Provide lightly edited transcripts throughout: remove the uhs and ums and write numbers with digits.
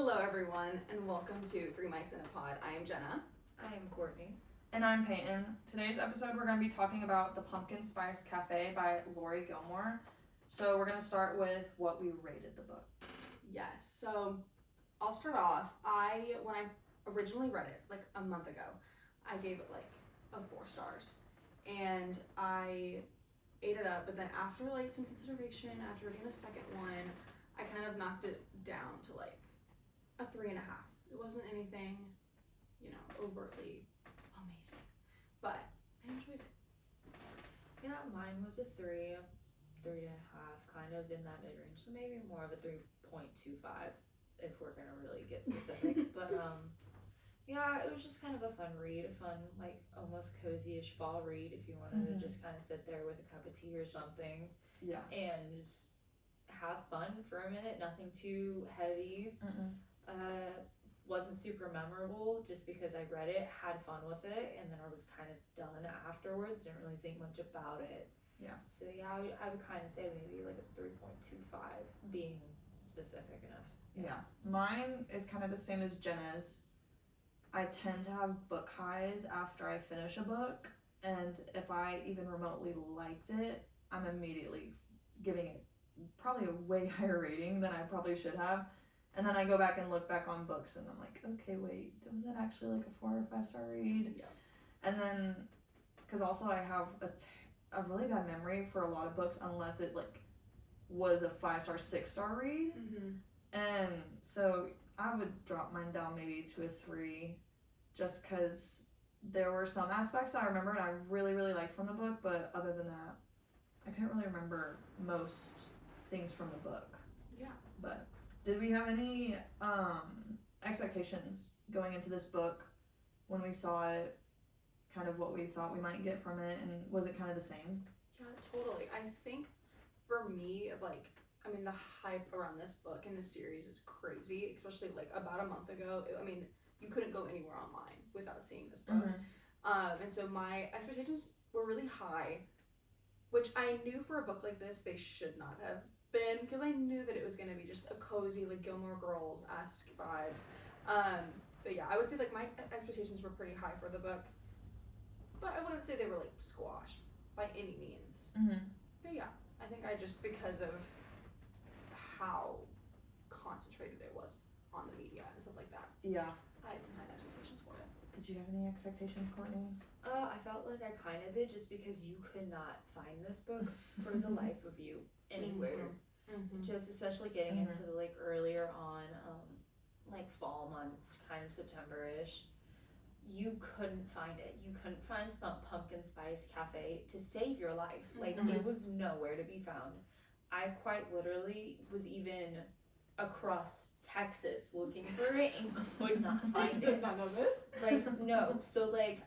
Hello everyone, and welcome to 3micsinapod. I am Jenna. I am Kourtney. And I'm Peyton. Today's episode we're going to be talking about The Pumpkin Spice Cafe by Laurie Gilmore. So we're going to start with what we rated the book. Yes, so I'll start off. When I originally read it, like a month ago, I gave it like a 4 stars. And I ate it up, but then after like some consideration, after reading the second one, I kind of knocked it down to like a 3.5. It wasn't anything, overtly amazing, but I enjoyed it. Yeah, mine was a 3.5, kind of in that mid-range, so maybe more of a 3.25 if we're gonna really get specific. But yeah, it was just kind of a fun read, a fun, like, almost cozy-ish fall read if you wanted to just kind of sit there with a cup of tea or something. Yeah. And just have fun for a minute, nothing too heavy. Wasn't super memorable just because I read it, had fun with it, and then I was kind of done afterwards, didn't really think much about it. Yeah. So yeah, I would kind of say maybe like a 3.25 being specific enough. Yeah. Mine is kind of the same as Jenna's. I tend to have book highs after I finish a book, and if I even remotely liked it, I'm immediately giving it probably a way higher rating than I probably should have. And then I go back and look back on books and I'm like, okay, wait, was that actually like a 4 or 5 star read? Yeah. And then, because also I have a really bad memory for a lot of books unless it like was a 5-star, 6-star read. And so I would drop mine down maybe to a 3 just because there were some aspects that I remember and I really, really liked from the book, but other than that, I couldn't really remember most things from the book. Yeah. But did we have any expectations going into this book when we saw it, kind of what we thought we might get from it, and was it kind of the same? Yeah, totally. I think for me, the hype around this book and this series is crazy, especially like about a month ago. You couldn't go anywhere online without seeing this book. And so my expectations were really high, which I knew for a book like this, they should not have been, because I knew that it was going to be just a cozy, like, Gilmore Girls-esque vibes. But yeah, I would say, like, my expectations were pretty high for the book, but I wouldn't say they were, like, squashed by any means. But yeah, I think because of how concentrated it was on the media and stuff like that. Yeah. I had some high expectations for it. Did you have any expectations, Kourtney? I felt like I kind of did just because you could not find this book for the life of you anywhere. Just especially getting into the like earlier on, like fall months, kind of September-ish. You couldn't find it. You couldn't find Pumpkin Spice Cafe to save your life. Like it was nowhere to be found. I quite literally was even across Texas looking for it and could not find it. None of this? Like, no. So, like,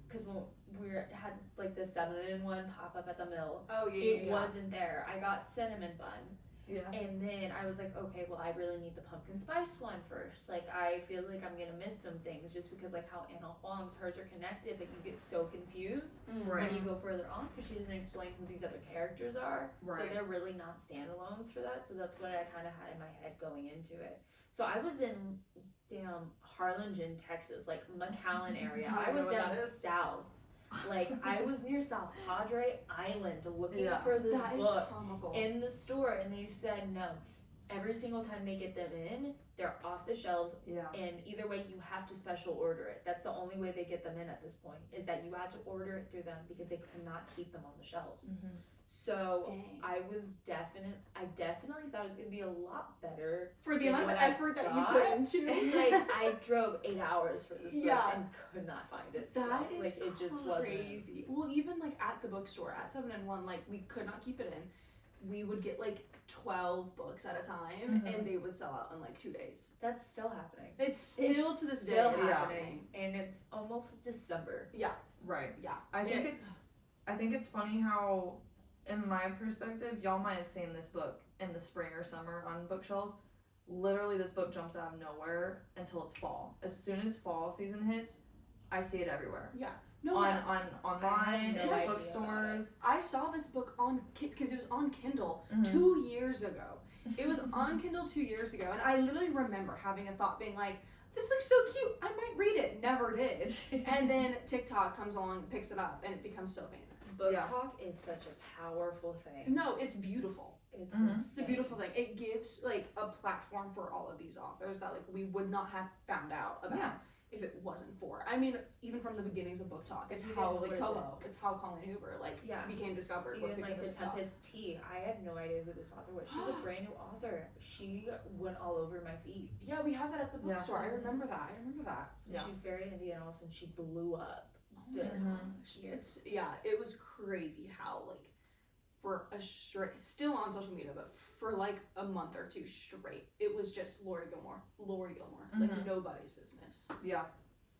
because when we had, like, the 7-in-1 pop up at the mill. Oh, yeah, It wasn't there. I got cinnamon bun. Yeah. And then I was like, okay, well, I really need the pumpkin spice one first. Like, I feel like I'm going to miss some things just because, like, how Anna Huang's, hers are connected, but you get so confused when you go further on because she doesn't explain who these other characters are. Right. So they're really not standalones for that. So that's what I kind of had in my head going into it. So I was in Harlingen, Texas, like McAllen area. I was down south. Like, I was near South Padre Island looking for this book in the store, and they said no. Every single time they get them in, they're off the shelves, and either way, you have to special order it. That's the only way they get them in at this point, is that you had to order it through them because they could not keep them on the shelves. So I definitely thought it was going to be a lot lot for the amount of effort that you put into. Like, I drove 8 hours for this book and could not find it. That so, is like, it just crazy. wasn't. Well, even like at the bookstore at 7-in-1, like we could not keep it in. We would get like 12 books at a time, and they would sell out in like 2 days. That's still happening. It's still to this day happening, and it's almost December. Yeah. Right. Yeah. I think it's funny how, in my perspective, y'all might have seen this book in the spring or summer on bookshelves. Literally, this book jumps out of nowhere until it's fall. As soon as fall season hits, I see it everywhere. Yeah. No, on online, bookstores. I saw this book on because it was on Kindle 2 years ago, It was on Kindle 2 years ago, and I literally remember having a thought being like, this looks so cute, I might read it. Never did. And then TikTok comes along, picks it up, and it becomes so famous. Book talk is such a powerful thing. No, it's beautiful. It's a beautiful thing. It gives like a platform for all of these authors that like we would not have found out about if it wasn't for. I mean, even from the beginnings of Book Talk, it's how like it's how Colleen Hoover like became discovered. Even like the Tempest Tea, I had no idea who this author was. She's a brand new author. She went all over my feed. Yeah, we have that at the bookstore. I remember that. Yeah. She's very indie, and all of a sudden she blew up. It's it was crazy how like for a straight, still on social media, but for like a month or two straight, it was just Laurie Gilmore, like nobody's business. Yeah,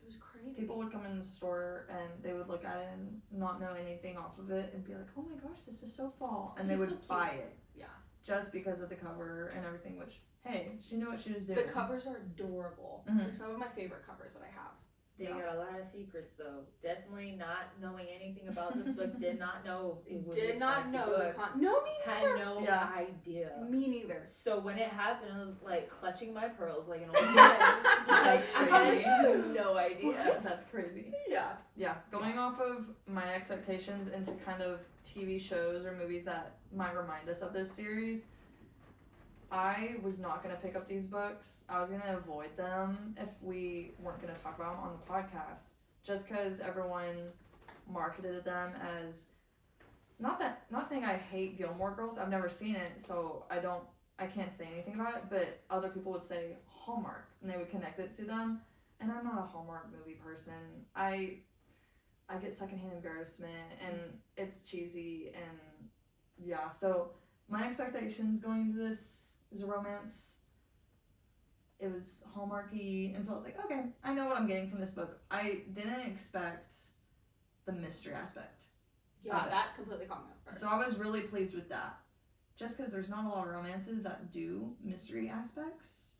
it was crazy. People would come in the store and they would look at it and not know anything off of it and be like, "Oh my gosh, this is so fall," and they would buy it. Yeah, just because of the cover and everything. Which, hey, she knew what she was doing. The covers are adorable. Like some of my favorite covers that I have. They got a lot of secrets though. Definitely not knowing anything about this book. Did not know it was Did a not know book. No, me neither. Had no idea. Me neither. So when it happened, I was like clutching my pearls like an old woman. Like, I had no idea. What? That's crazy. Yeah. Going off of my expectations into kind of TV shows or movies that might remind us of this series, I was not going to pick up these books. I was going to avoid them if we weren't going to talk about them on the podcast. Just because everyone marketed them as, not saying I hate Gilmore Girls. I've never seen it, so I can't say anything about it. But other people would say Hallmark, and they would connect it to them. And I'm not a Hallmark movie person. I get secondhand embarrassment, and it's cheesy, and so my expectations going into this, it was a romance. It was Hallmarky, and so I was like, okay, I know what I'm getting from this book. I didn't expect the mystery aspect. Yeah, that completely caught me off guard. So I was really pleased with that. Just because there's not a lot of romances that do mystery aspects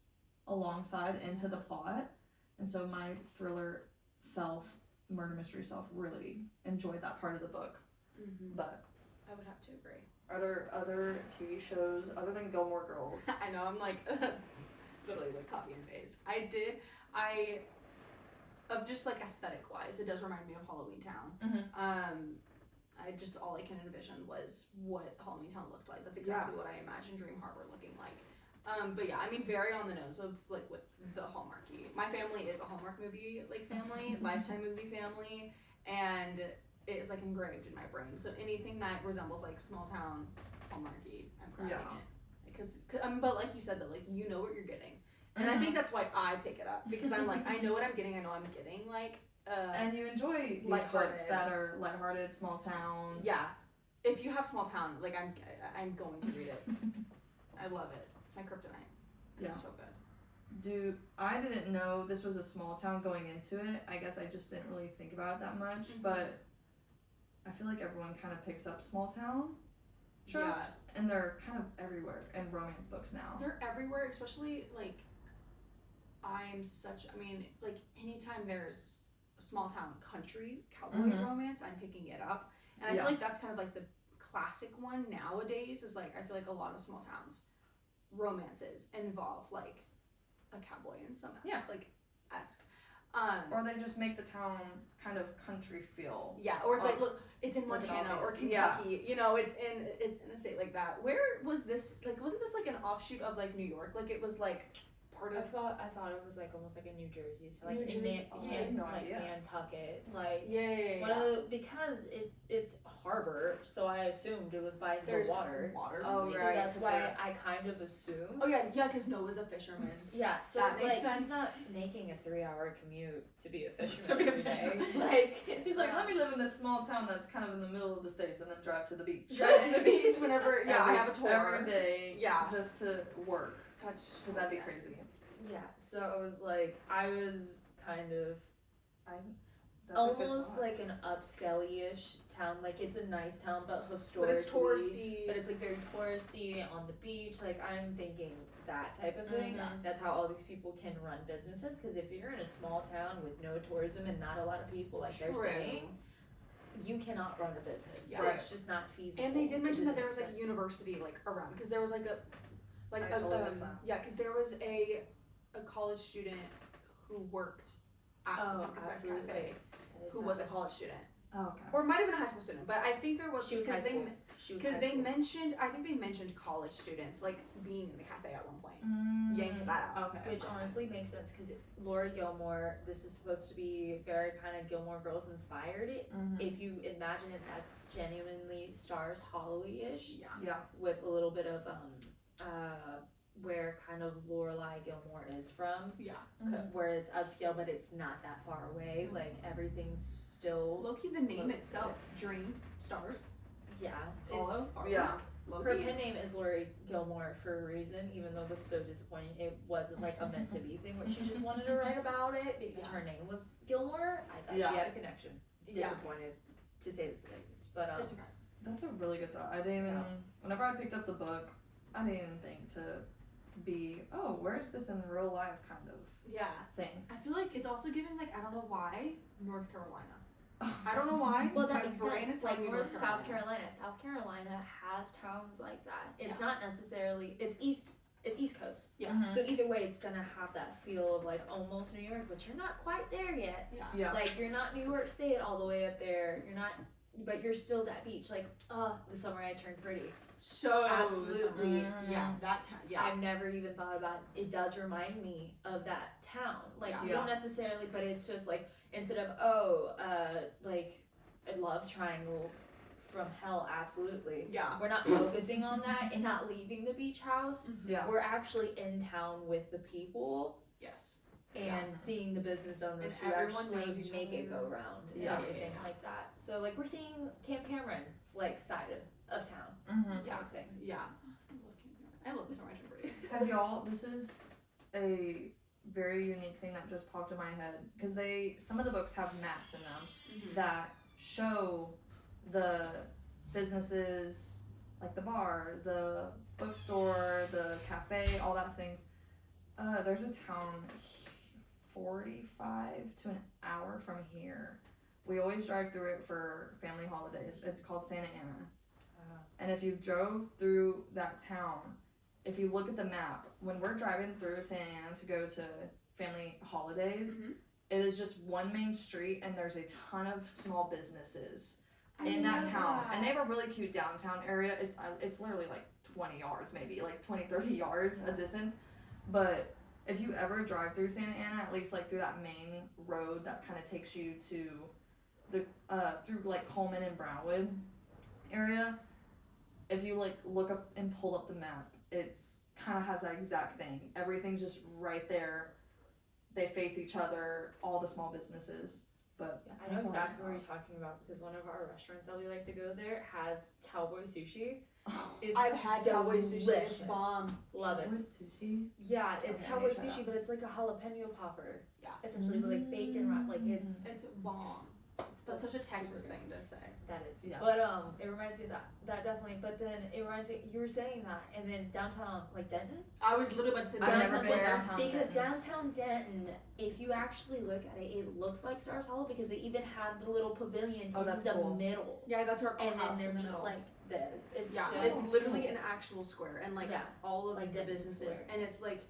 alongside into the plot. And so my thriller self, murder mystery self, really enjoyed that part of the book. But I would have to agree. Are there other TV shows other than Gilmore Girls? I know, I'm like, literally like copy and paste. Of just like aesthetic wise, it does remind me of Halloween Town. All I can envision was what Halloween Town looked like. That's exactly what I imagined Dream Harbor looking like. But yeah, I mean, very on the nose of like with the Hallmarky. My family is a Hallmark movie like family, Lifetime movie family, and it is like engraved in my brain. So anything that resembles like small town Hallmarky, I'm grabbing it. Because but like you said though, like you know what you're getting, and I think that's why I pick it up, because I'm like I know what I'm getting. I know I'm getting like. And you enjoy these books that are lighthearted, small town. Yeah, if you have small town, like I'm going to read it. I love it. It's my kryptonite. It's so good. I didn't know this was a small town going into it. I guess I just didn't really think about it that much, but I feel like everyone kind of picks up small town tropes, and they're kind of everywhere in romance books now. They're everywhere, especially like like anytime there's a small town country cowboy romance, I'm picking it up, and I feel like that's kind of like the classic one nowadays. Is like I feel like a lot of small towns romances involve like a cowboy in some like esque. Or they just make the town kind of country feel. Yeah, or it's like, look, it's in Montana or Kentucky. Yeah. You know, it's in a state like that. Where was this? Like, wasn't this like an offshoot of like New York? Like, it was like part of. I thought it was like almost like in New Jersey. So like New Jersey. I had no idea. Nantucket, like one of the, because it's harbor, so I assumed it was by the water. Oh, so right. that's why I kind of assumed. Oh yeah, because Noah's a fisherman. Yeah, so that it's makes like sense. he's not making a 3-hour commute to be a fisherman. He's like, let me live in this small town that's kind of in the middle of the States and then drive to the beach. Drive to the beach whenever. I have a tour every day. Yeah, just to work. Because that'd be crazy. Yeah, so it was like I was kind of that's almost like an upscale-ish town. Like it's a nice town, but historically, but it's touristy. But it's like very touristy on the beach. Like I'm thinking that type of thing. That's how all these people can run businesses. Because if you're in a small town with no tourism and not a lot of people, like they're saying, you cannot run a business. Yeah. It's just not feasible. And they did mention that there was like a university like around, because there was like Like I totally missed that. yeah, because there was a college student who worked at the Pumpkin Spice Cafe who was a college student. Oh, okay. Or might have been a high school student, but I think there was She was high school. Because they mentioned, I think they mentioned college students like being in the cafe at one point. Yank that out. Okay. Which honestly makes sense because Laurie Gilmore, this is supposed to be very kind of Gilmore Girls inspired. If you imagine it, that's genuinely Stars Hollow-ish. Yeah. With a little bit of where kind of Lorelai Gilmore is from. Yeah. Where it's upscale, but it's not that far away. Like everything's still Low-key, the name itself, Dream Stars. Yeah. Hollow. Yeah. Her pen name is Laurie Gilmore for a reason, even though it was so disappointing. It wasn't like a meant to be thing where she just wanted to write about it because her name was Gilmore. I thought she had a connection. Disappointed, to say the least. But it's okay. That's a really good thought. I didn't even. Whenever I picked up the book, I didn't even think to be, oh, where's this in real life kind of thing. I feel like it's also giving like, I don't know why, North Carolina. I don't know why. Well, that my makes brain sense. is Like telling me North South Carolina. South Carolina has towns like that. It's not necessarily. It's East Coast. Yeah. So either way, it's gonna have that feel of like almost New York, but you're not quite there yet. Yeah. Like you're not New York State all the way up there. You're not, but you're still that beach. Like, the summer I turned pretty. So Absolutely. Yeah, that time. Yeah. I've never even thought about it. It does remind me of that town. Like you don't necessarily, but it's just like instead of like a love triangle from hell, absolutely. Yeah. We're not focusing on that and not leaving the beach house. Yeah. We're actually in town with the people Yes. and seeing the business owners And who everyone actually knows each make it other. go round and Yeah. everything like that. So like we're seeing Camp Cameron's like side of town type thing. Yeah. I love the summer I turned pretty. Have y'all, this is a very unique thing that just popped in my head because some of the books have maps in them that show the businesses, like the bar, the bookstore, the cafe, all that things. There's a town 45 to an hour from here. We always drive through it for family holidays. It's called Santa Ana. And if you drove through that town, if you look at the map, when we're driving through Santa Ana to go to family holidays, it is just one main street and there's a ton of small businesses in that town. And they have a really cute downtown area. It's literally like 20 yards, maybe like 20, 30 yards a distance. But if you ever drive through Santa Ana, at least like through that main road that kind of takes you to the, through like Coleman and Brownwood area, if you like look up and pull up the map, it's kind of has that exact thing. Everything's just right there. They face each other, all the small businesses. But I know exactly what you're talking about because one of our restaurants that we like to go there has cowboy sushi. It's I've had cowboy sushi. It's bomb. Love it. Cowboy sushi? Yeah, it's Okay, cowboy I need to try sushi, that. but it's like a jalapeno popper. Yeah. Essentially, with like bacon wrap. Like it's bomb. That's such a Texas thing to say. That is. Yeah. But it reminds me of that definitely. But then it reminds me, you were saying that, and then downtown, like Denton. I was literally about to say I've never downtown been Denton. downtown Because Denton. downtown Denton, if you actually look at it, it looks like Stars Hollow because they even have the little pavilion in that's the cool. middle. Yeah, that's our And then house they're in the just middle. like this. It's Yeah, just, it's literally an actual square, and like all of Like the Denton businesses, Square. and it's like,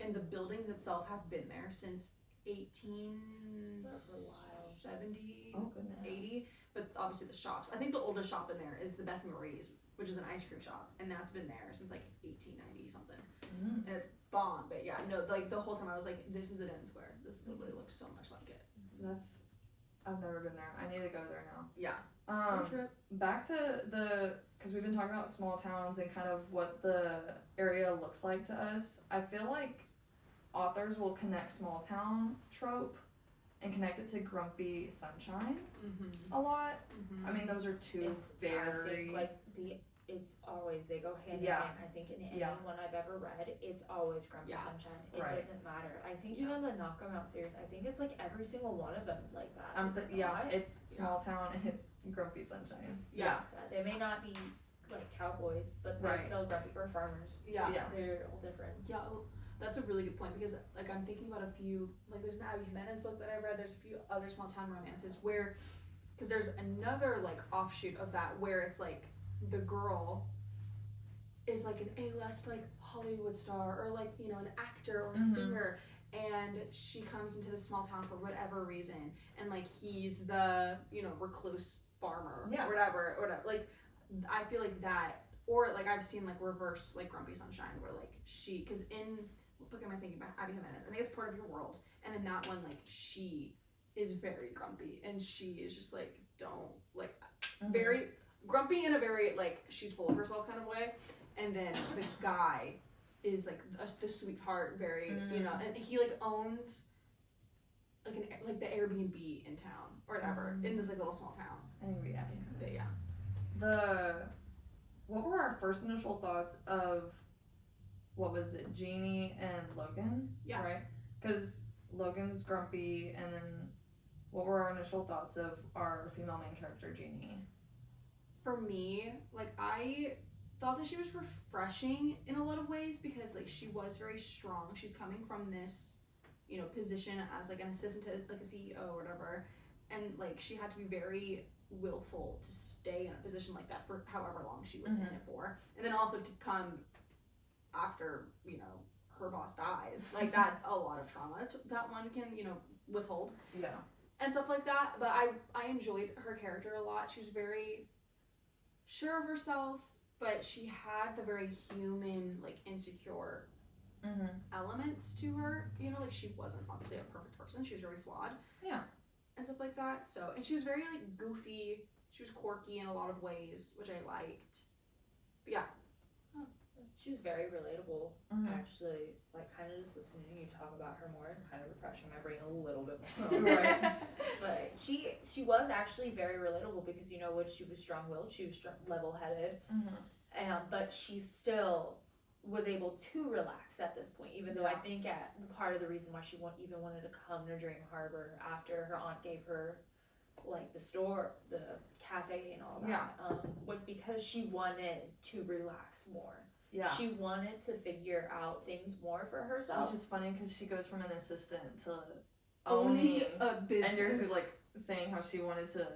and the buildings itself have been there since 1870, Oh, goodness. 80. But obviously the shops. I think the oldest shop in there is the Beth Marie's, which is an ice cream shop, and that's been there since like 1890 something. And it's bomb. But yeah, no, like the whole time I was like, this is the Denton Square. This literally looks so much like it. I've never been there. I need to go there now. Yeah. Trip. Back to because we've been talking about small towns and kind of what the area looks like to us. I feel like authors will connect small town trope and connect it to Grumpy Sunshine a lot. I mean, those are two I think, like it's always they go hand in hand. I think in any one I've ever read, it's always Grumpy Sunshine. It doesn't matter. I think even the Knock 'Em Out series, I think it's like every single one of them is like that. It's small town and it's Grumpy Sunshine. They may not be like cowboys, but they're still grumpy or farmers. They're all different. Yeah, that's a really good point because like I'm thinking about a few, like there's an Abby Jimenez book that I read. There's a few other small town romances where, because there's another like offshoot of that where it's like the girl is like an A-list like Hollywood star or like, you know, an actor or singer, and she comes into this small town for whatever reason, and like he's the, you know, recluse farmer or whatever. Like I feel like that, or like I've seen like reverse like Grumpy Sunshine where like she, because in what book am I thinking about? Abby Jimenez. I think it's Part of Your World, and in that one like she is very grumpy and she is just like don't like very grumpy in a very like she's full of herself kind of way, and then the guy is like the sweetheart, very you know, and he like owns like like the Airbnb in town or whatever in this like little small town. What were our first initial thoughts of what was it, Jeannie and Logan? Yeah. Right? Because Logan's grumpy, and then what were our initial thoughts of our female main character, Jeannie? For me, like I thought that she was refreshing in a lot of ways because like she was very strong. She's coming from this, you know, position as like an assistant to like a CEO or whatever, and like she had to be very willful to stay in a position like that for however long she was in it for, and then also to come after, you know, her boss dies, like that's a lot of trauma that one can, you know, withhold and stuff like that. But I enjoyed her character a lot. She was very sure of herself, but she had the very human like insecure elements to her, you know, like she wasn't obviously a perfect person, she was very flawed and stuff like that. So, and she was very like goofy, she was quirky in a lot of ways, which I liked. But yeah, she was very relatable, actually. Like, kind of just listening to you talk about her more, kind of refreshing my brain a little bit more. Right. But she was actually very relatable because, you know, when she was strong-willed, she was level-headed, but she still was able to relax at this point, even though I think part of the reason why she even wanted to come to Dream Harbor after her aunt gave her like the store, the cafe and all that, was because she wanted to relax more. She wanted to figure out things more for herself. Which is funny because she goes from an assistant to owning a business. And you're like saying how she wanted to.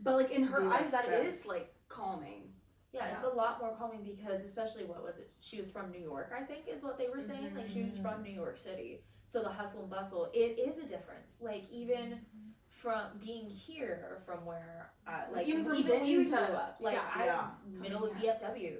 But like in her eyes, that is like calming. Yeah, it's a lot more calming because, especially, what was it? She was from New York, I think, is what they were saying. Like, she was from New York City. So the hustle and bustle, it is a difference. Like, even from being here, or from where, like, even we grew up, like, middle of DFW,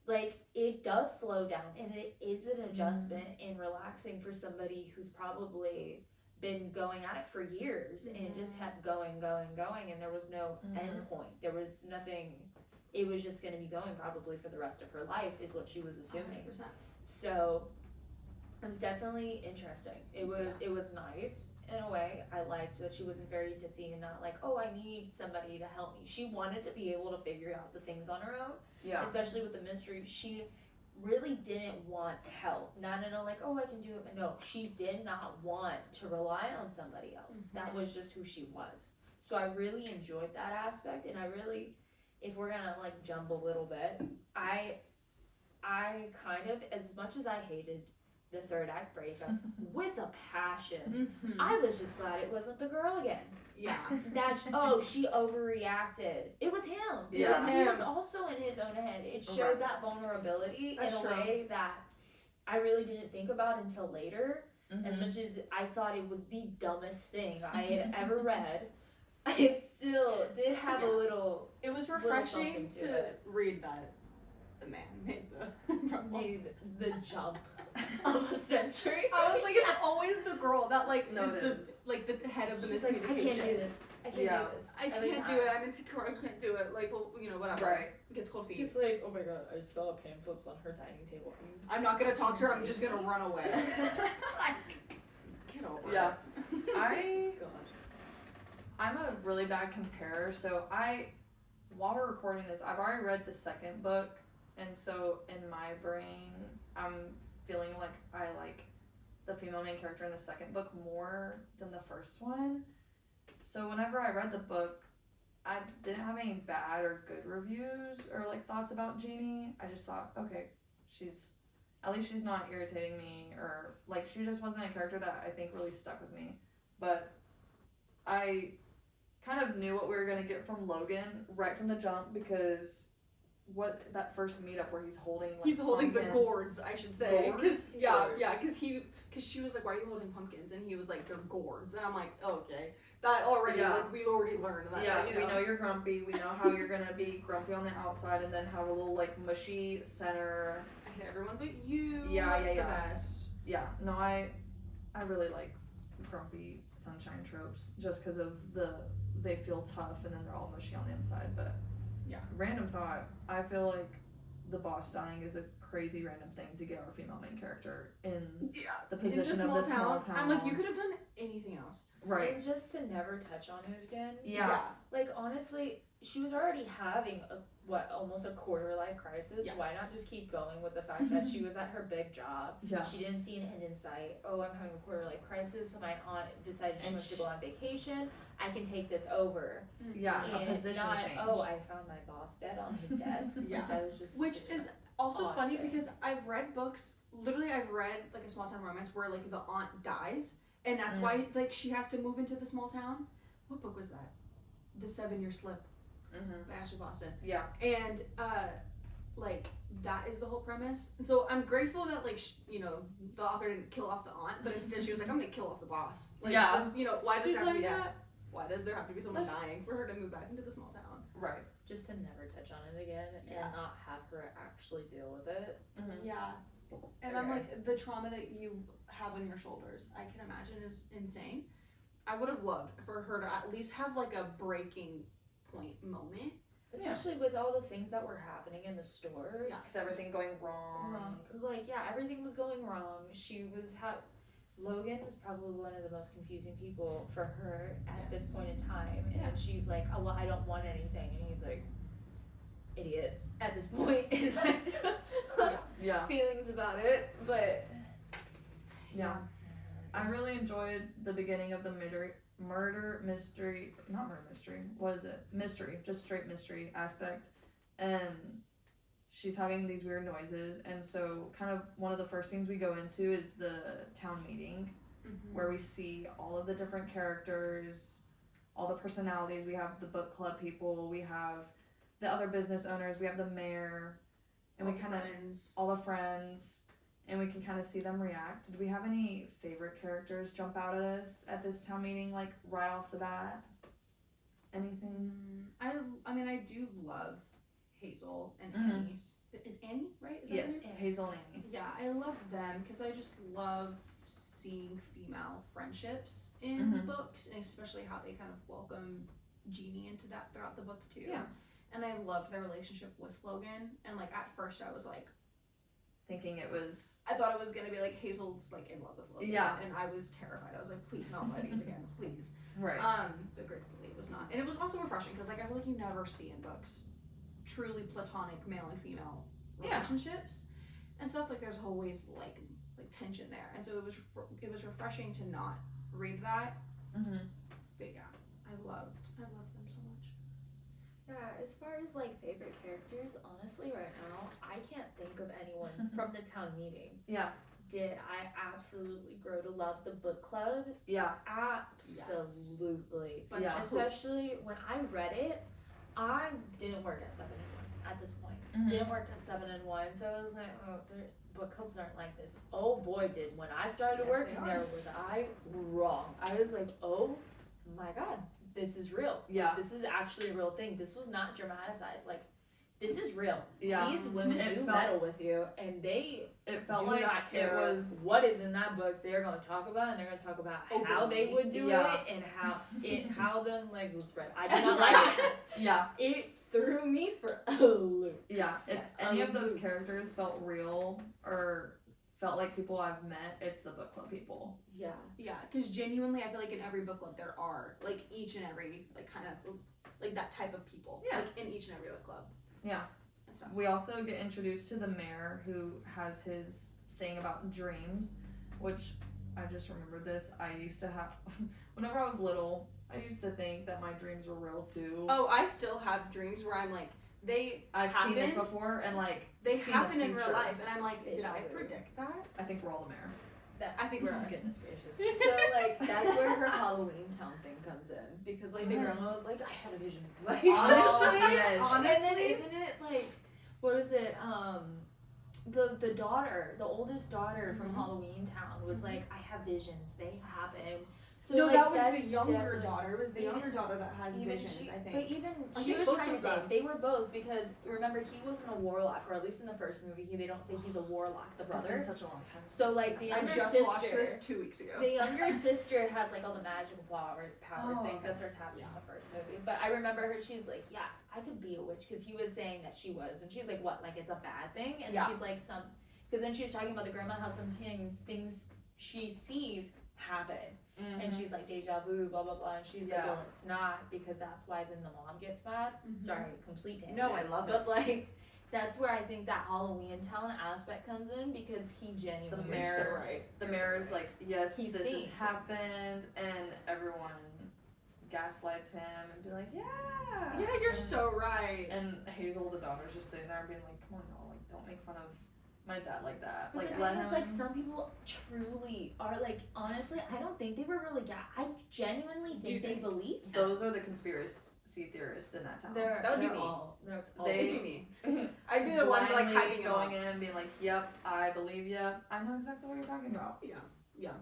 like, it does slow down, and it is an adjustment in relaxing for somebody who's probably been going at it for years and just kept going, and there was no end point. There was nothing. It was just going to be going probably for the rest of her life, is what she was assuming. 100%. So it was definitely interesting. It was nice in a way. I liked that she wasn't very ditzy and not like, oh, I need somebody to help me. She wanted to be able to figure out the things on her own. Yeah. Especially with the mystery. She really didn't want help. Not in a like, oh, I can do it. But no, she did not want to rely on somebody else. That was just who she was. So I really enjoyed that aspect, and I really, if we're gonna like jump a little bit, I kind of, as much as I hated the third act breakup with a passion, I was just glad it wasn't the girl again. Yeah. She overreacted. It was him. Because he was also in his own head. It showed that vulnerability in a way that I really didn't think about until later. As much as I thought it was the dumbest thing I had ever read, it still did have a little. It was refreshing to read that the man made the jump of a century. I was like, it's always the girl that like is the head of the miscommunication. Like, I can't do this. I can't do this. I can't do it. I'm insecure. I can't do it. Like, well, you know, whatever. Right. Gets cold feet. It's like, oh my god, I saw pamphlets on her dining table. I'm not gonna talk to her. I'm just gonna run away. Get over it. I'm a really bad comparer, so while we're recording this, I've already read the second book, and so in my brain, I'm feeling like I like the female main character in the second book more than the first one. So whenever I read the book, I didn't have any bad or good reviews or like thoughts about Jeannie. I just thought, okay, at least she's not irritating me, or like she just wasn't a character that I think really stuck with me. But I kind of knew what we were going to get from Logan right from the jump, because what that first meetup where he's holding like he's holding the pumpkins. gourds, I should say, Gourds? because because she was like, why are you holding pumpkins? And he was like, they're gourds, and I'm like, oh, okay, that already like we already learned that. Yeah, you know? we know you're grumpy. We know how you're gonna be grumpy on the outside, and then have a little like mushy center. I hate everyone but you. Yeah, the best. Yeah, no, I really like grumpy sunshine tropes just because of they feel tough and then they're all mushy on the inside. But yeah, random thought. I feel like the boss dying is a crazy random thing to get our female main character in the position of this small town. I'm like, you could have done anything else, right? And just to never touch on it again. Yeah. Like honestly, she was already having almost a quarter life crisis. Yes. Why not just keep going with the fact that she was at her big job? Yeah. She didn't see an end in sight. Oh, I'm having a quarter life crisis, so my aunt decided she wants to go on vacation. I can take this over. Yeah, And a position not, change. oh, I found my boss dead on his desk. Yeah. Like, that was just which is also odd funny thing. because I've read books. Literally, I've read like a small town romance where like the aunt dies, and that's why like she has to move into the small town. What book was that? The 7-Year Slip by Ashley Boston. Yeah. And like that is the whole premise. And so I'm grateful that like the author didn't kill off the aunt, but instead she was like, I'm gonna kill off the boss. Like, Yeah. just, why does She's there have to be like, that? Why does there have to be someone dying for her to move back into the small town? Right. just to never touch on it again and not have her actually deal with it. Yeah. And I'm like, the trauma that you have on your shoulders, I can imagine is insane. I would have loved for her to at least have like a breaking point moment. Especially with all the things that were happening in the store. Yeah. Because everything going wrong. Like, yeah, everything was going wrong. She was Logan is probably one of the most confusing people for her at this point in time. And she's like, oh, well, I don't want anything. And he's like, idiot at this point. And feelings about it. But yeah. I really enjoyed the beginning of the murder mystery, not murder mystery, what is it? Mystery, just straight mystery aspect. And she's having these weird noises, and so kind of one of the first things we go into is the town meeting, where we see all of the different characters, all the personalities. We have the book club people, we have the other business owners, we have the mayor, and we kind of all the friends. And we can kind of see them react. Did we have any favorite characters jump out at us at this town meeting, like right off the bat? Anything? I mean, I do love Hazel and Annie. It's Annie, right? Is that yes, her name? Hazel and Annie. Yeah, I love them because I just love seeing female friendships in books, and especially how they kind of welcome Jeannie into that throughout the book too. Yeah. And I loved their relationship with Logan. And like at first I was like, thinking it was, I thought it was gonna be like Hazel's like in love with Logan. Yeah. And I was terrified. I was like, please not weddings again, please. Right. But gratefully it was not. And it was also refreshing because like I feel like you never see in books truly platonic male and female relationships and stuff. Like there's always like tension there, and so it was refreshing to not read that. But yeah, I loved them so much. Yeah, as far as like favorite characters, honestly right now I can't think of anyone from the town meeting. Yeah. Did I absolutely grow to love the book club? Yeah. Absolutely. Yes. Yeah. Especially when I read it, I didn't work at 7 & 1 at this point. Didn't work at 7 & 1, so I was like, oh, book clubs aren't like this. Oh boy, did when I started working there was I wrong. I was like, oh my god, this is real. Yeah. This is actually a real thing. This was not dramatized. Like, this is real. Yeah. These women do meddle with you, and they felt do like not care it was what is in that book. They're going to talk about, and they're going to talk about how they would do it and how them legs would spread. I did not like it. Yeah. It threw me for a loop. Yeah. If any of those characters felt real or felt like people I've met, it's the book club people. Yeah. Yeah, because genuinely I feel like in every book club there are like each and every like kind of like that type of people. Yeah. Like in each and every book club. Yeah. And stuff. We also get introduced to the mayor who has his thing about dreams, which I just remember this. I used to have, whenever I was little, I used to think that my dreams were real too. Oh, I still have dreams where I'm like, I've seen this before, and like they happen in real life, and I'm like, did I predict that? I think we're all the mayor. I think we're all. Goodness gracious. So like that's where her Halloween town thing comes in, because like the grandma was like, I had a vision. Like Honestly, yes. And then isn't it like what is it? The daughter, the oldest daughter from Halloween Town was like, I have visions. They happen. So no, like, that was that's the younger definitely- daughter. It was the younger daughter that has even visions, she, I think. But even I she think was both trying to of say them. they were both because remember he wasn't a warlock, or at least in the first movie they don't say he's a warlock, the It's brother. been such a long time. So like the I younger just sister, watched this 2 weeks ago. the younger sister has like all the magical powers Oh, things okay. that starts happening in the first movie. But I remember her, she's like, yeah, I could be a witch, because he was saying that she was, and she's like, what, like it's a bad thing? And Yeah. she's like, because then she was talking about the grandma, how sometimes things she sees happen. And she's like, deja vu, blah, blah, blah. And she's like, well, it's not, because that's why then the mom gets mad. Sorry, complete tangent. No, I love it. But like, that's where I think that Halloween Town aspect comes in, because he genuinely The mayor, right. the mayor's like, yes, He's this seen. has happened, and everyone gaslights him and be like, yeah. Yeah, you're and, so right. And Hazel, the daughter's just sitting there being like, come on, y'all, like, don't make fun of my dad like that. But Like, the let thing him. is, like, some people truly are, like, honestly, I don't think they were really I genuinely Do you think they think? believed him. Those are the conspiracy theorists in that town. That would be me. That's all. They- It'd be me. I'd be Just the one like blindly hyping him going up. in and being like, yep, I believe ya. I know exactly what you're talking about. Yeah.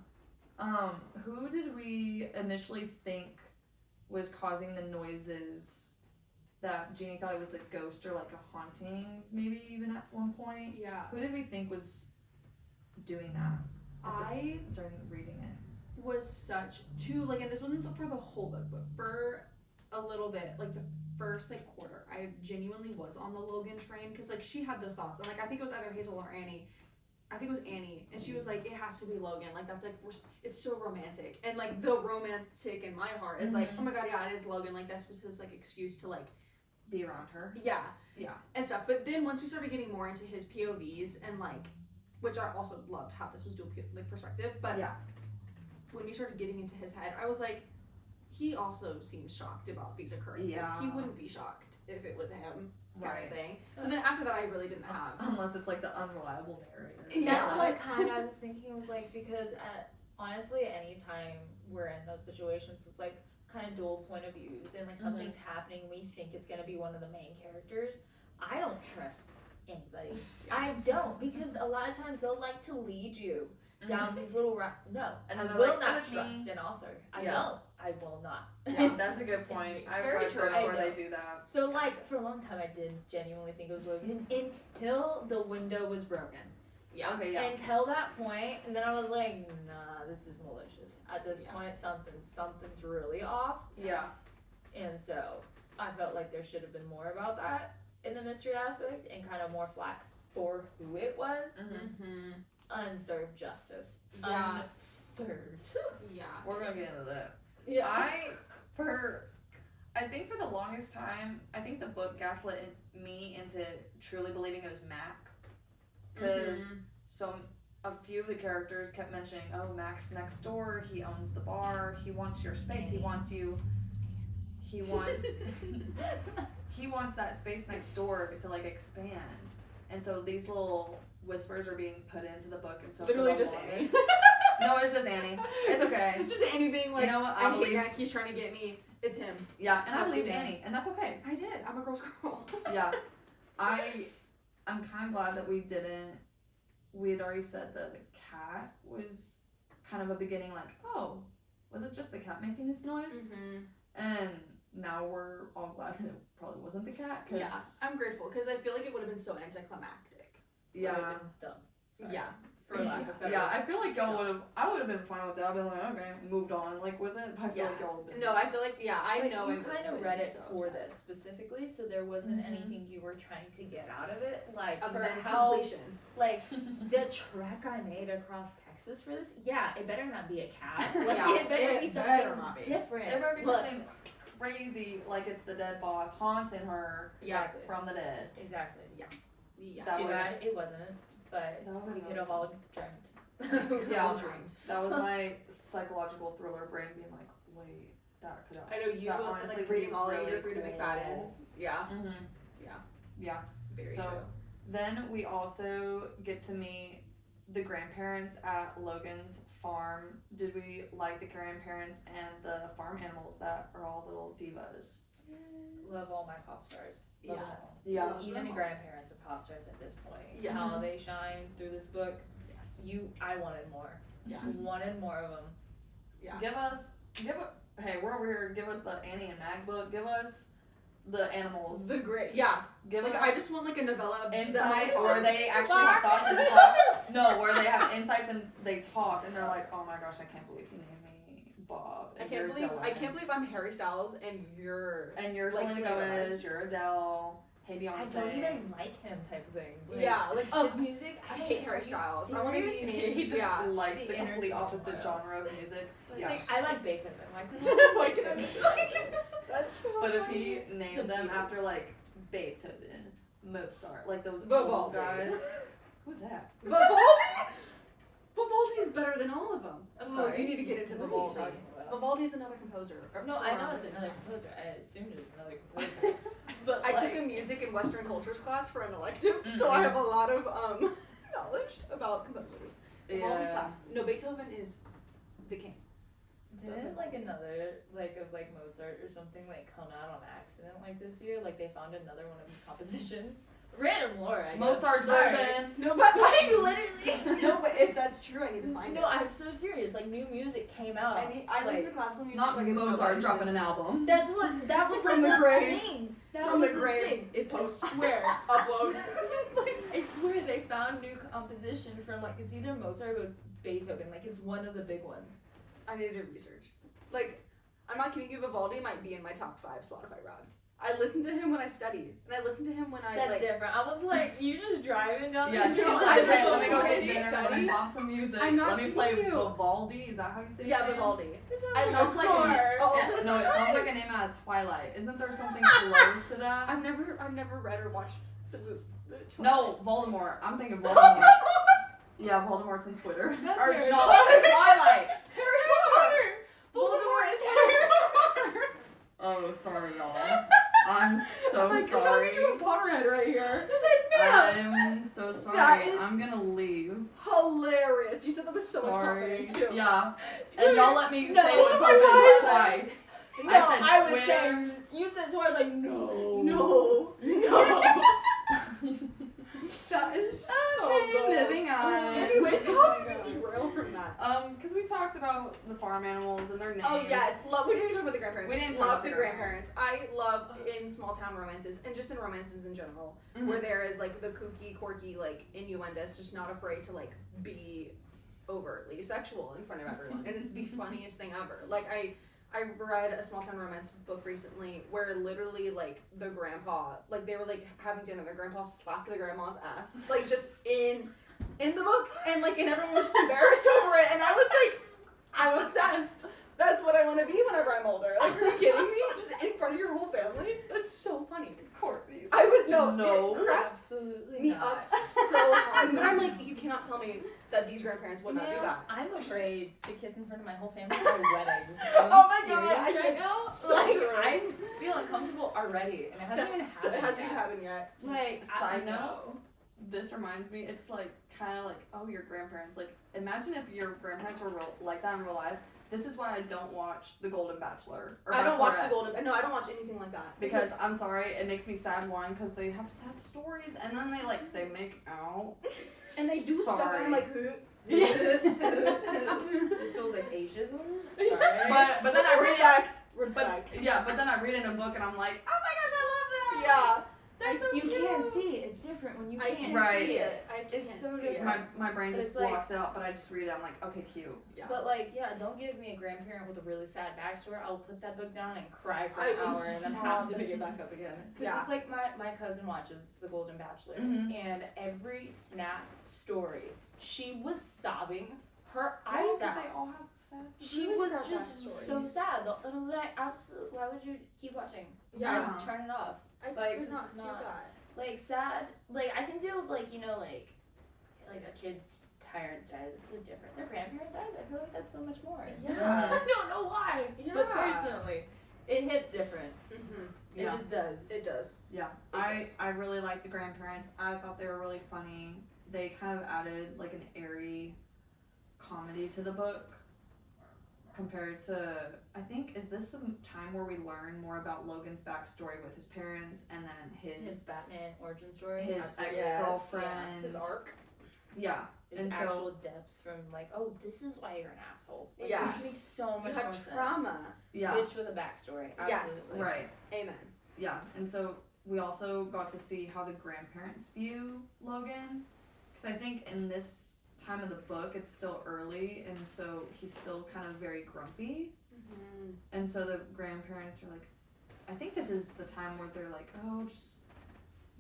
Who did we initially think was causing the noises that Jeannie thought it was a ghost or like a haunting, maybe even at one point? Yeah. Who did we think was doing that I during reading it? was such like, and this wasn't for the whole book, but for a little bit, like the first like quarter, I genuinely was on the Logan train, because like she had those thoughts, and like I think it was either Hazel or Annie. I think it was Annie, and she was like, it has to be Logan, like that's like it's so romantic, and like the romantic in my heart is like, oh my god, yeah, it is Logan, like that's was his like excuse to like Be around her. yeah Yeah. and stuff. But then once we started getting more into his POVs, and like, which I also loved how this was dual like perspective, but Yeah. when we started getting into his head, I was like, he also seems shocked about these occurrences. Yeah. He wouldn't be shocked if it was him, kind Right. of thing. So then after that, I really didn't have. Unless it's like the unreliable narrator. That's Yeah. what kind of I was thinking, was like, because honestly, anytime we're in those situations, it's like kind of dual point of views, and like something's happening, we think it's going to be one of the main characters. I don't trust anybody. I don't, because a lot of times they'll like to lead you down these little no, And I then they're will like, not "It's me." trust an author. I Yeah. know I will not. Yeah, that's a good point. I've Very read true. books I where they don't. do that. So like for a long time I did genuinely think it was Logan until the window was broken. Yeah. Okay, yeah. Until that point, and then I was like, nah, this is malicious. At this Yeah. point, something's really off. Yeah. And so I felt like there should have been more about that in the mystery aspect, and kind of more flack for who it was. Mm-hmm. Unserved justice. Yeah. Unserved. Yeah. We're gonna get into that. Yeah. I think for the longest time, I think the book gaslit me into truly believing it was Mac. Because a few of the characters kept mentioning, oh, Mac's next door, he owns the bar, he wants your space, he wants you, he wants that space next door to like expand. And so these little whispers are being put into the book, and so Literally for the just longest- Annie. No, it's just Annie. It's okay. Just Annie being like, You know what? I I hate believe. Mac, he's trying to get me. It's him. Yeah, and I That's believed okay. Annie, and that's okay. I did. I'm a girl's girl. Yeah, I'm kind of glad that we didn't. We had already said the cat was kind of a beginning, like, oh, was it just the cat making this noise? Mm-hmm. And now we're all glad that it probably wasn't the cat, because Yeah, I'm grateful, because I feel like it would have been so anticlimactic. yeah, Would've been dumb. Sorry. Yeah, for lack of better. yeah, I feel like y'all would have. I would have been fine with that. I'd been like, okay, moved on, like with it. But I feel Yeah. like y'all would have been. No, I feel like, yeah, I Like, know you it would've kind of been read it so for upset. this specifically, so there wasn't Mhm. anything you were trying to get out of it, like Other for than how completion. like the trek I made across Texas for this. Yeah, it better not be a cat. Like Yeah, it better it be better something not be. different. There might be Look, something crazy, like it's the dead boss haunting her Exactly. from the dead. Exactly. Yeah. That Too would've- bad it wasn't, but That would've we been could have all dreamt. Yeah. All dreamed. That was my psychological thriller brain being like, wait, that could. I know you that were honestly like could be reading all really your Freedom cool. McFadden's. Yeah. Mhm. Yeah. Yeah. Very So- true. Then we also get to meet the grandparents at Logan's farm. Did we like the grandparents and the farm animals that are all little divas? Love all my pop stars. Love them all. Yeah. Even the grandparents are pop stars at this point. Yes. How they shine through this book. Yes. I wanted more. Yeah. Wanted more of them. Yeah. Hey, we're over here. Give us the Annie and Mag book. Give us the animals. The great, yeah. Give Like us I just want like a novella insight that- where they actually have thoughts and talk. No, where they have insights and they talk and they're like, oh my gosh, I can't believe you named me Bob. I And can't you're believe Dylan. I'm Harry Styles and you're And you're like, Selena Selena Gomez. Gomez. You're Adele. Hey Beyonce. I don't even like him type of thing. Yeah, like his music. I hate Harry Styles. I want to be He just yeah. likes The the complete energy. opposite genre of music. It's Yeah. like, I like Beethoven. Why couldn't Why I couldn't like I- Beethoven? That's so But if funny. he named The them Beatles. after like Beethoven, Mozart, like those Vivaldi. old guys. Who's that? Vivaldi? Vivaldi's better than all of them. I'm Oh, sorry. you need to get into What are you Vivaldi. talking about? Vivaldi's another composer. No, I know it's another composer. I assumed it was another composer. But I like, took a music and Western cultures class for an elective, so Mhm. I have a lot of knowledge about composers. Vivaldi Yeah. slaps. No, Beethoven is the king. didn't like another like of like Mozart or something like come out on accident like this year? Like they found another one of his compositions. Random lore, I guess. Mozart's Sorry. version. No, but like literally. No, but if that's true, I need to find No, it. I'm so serious. Like new music came out. I listen to classical music. Not like it's so Mozart bad. dropping an album. That's what that was From like the grave. thing. That From was the the grave. thing. It's Post. I swear. Upload. I swear they found new composition from like it's either Mozart or Beethoven. Like it's one of the big ones. I need to do research. Like, I'm not kidding you, Vivaldi might be in my top 5 Spotify Wrapped. I listened to him when I studied, and I listened to him when I That's like. different. I was like, you just driving down Yeah, the she's street. like, I hey, let me go don't get know. dinner, let me pop some music, I'm not let me play kidding you. Vivaldi, is that how you say it? Yeah, Vivaldi. It sounds like no, it sounds like a name out of Twilight. Isn't there something close to that? I've never read or watched the No, Voldemort. I'm thinking Voldemort. Yeah, Voldemort's in Twitter. That's Or Harry no, Potter. Twilight. Harry Potter. Voldemort is Harry Potter. Oh, sorry, y'all. I'm so I'm sorry. talking to a Potterhead right here. It's like, no. I'm so sorry. That is- I'm gonna leave. Hilarious. You said that with so much Sorry. confidence too. Yeah. Dude, And y'all let me no, say it with oh my confidence twice. No, I said I was Twitter. saying you said so. I was like, no, No. That is so Okay, good. moving on. Anyways, how did we derail from that? Because we talked about the farm animals and their names. Oh yes, love. We didn't talk about the grandparents. We didn't talk love about the the grandparents. I love in small town romances and just in romances in general, Mhm. where there is like the kooky, quirky, like innuendos, just not afraid to like be overtly sexual in front of everyone, and it's the funniest thing ever. Like I read a small town romance book recently where literally like the grandpa, like they were like having dinner, their grandpa slapped the grandma's ass, like just in the book, and like and everyone was just embarrassed over it, and I was like, I'm obsessed. That's what I want to be whenever I'm older. Like, are you kidding me? Just in front of your whole family? That's so funny. Courtney. I would No. It cracked absolutely me not. up so hard. But I'm like, you cannot tell me that these grandparents would not do Ma'am, that. I'm afraid to kiss in front of my whole family for a wedding. Oh my God, I serious right can- now? so like true. I feel uncomfortable already, and it hasn't even happened. It hasn't yet. even happened yet. Like Side I know. This reminds me, it's like kind of like, oh, your grandparents. Like, imagine if your grandparents were like that in real life. This is why I don't watch The Golden Bachelor. Or I don't watch Bachelorette. the Golden. No, I don't watch anything like that Because I'm sorry, it makes me sad. One, because they have sad stories, and then they make out. and they do stuff, and I'm like, This feels like ageism. Sorry. But then I read it. respect. But then I read it in a book, and I'm like, oh my gosh, I love them. Yeah. They're so you cute. can't see it. It's different when you I can't can't Right. see it. I can't It's so see it. different. My brain But just it's like- blocks it out, but I just read it. I'm like, okay, cute. Yeah. But like, yeah, don't give me a grandparent with a really sad backstory. I'll put that book down and cry for I an was hour and then have to pick it back up again. Because Yeah. it's like my cousin watches The Golden Bachelor, Mhm. and every snap story, she was sobbing her Well, eyes 'cause out. they all have sad. She Really was sad just backstories. so sad. It was like, absolutely, why would you keep watching? Yeah. Like, turn it off. I Like, could this not is do not- that. Like, sad, like, I can deal with, like, you know, like a kid's parents dies. It's so different. Their grandparent dies, I feel like that's so much more. Yeah. I don't know why, but Yeah. personally, it hits different. Mm-hmm. Yeah. It just does. It does. Yeah, I really like the grandparents. I thought they were really funny. They kind of added like an airy comedy to the book. compared to, I think, is this the time where we learn more about Logan's backstory with his parents and then his Batman origin story, his absolutely. ex-girlfriend, His arc. Yeah. His And so- actual depths from like, oh, this is why you're an asshole. Like, Yeah. This makes so much You more have trauma. Yeah. sense. Bitch with a backstory. Yes. Absolutely. Right. Amen. Yeah. And so we also got to see how the grandparents view Logan. Because I think in this time of the book, it's still early, and so he's still kind of very grumpy. Mm-hmm. And so the grandparents are like, I think this is the time where they're like, oh, just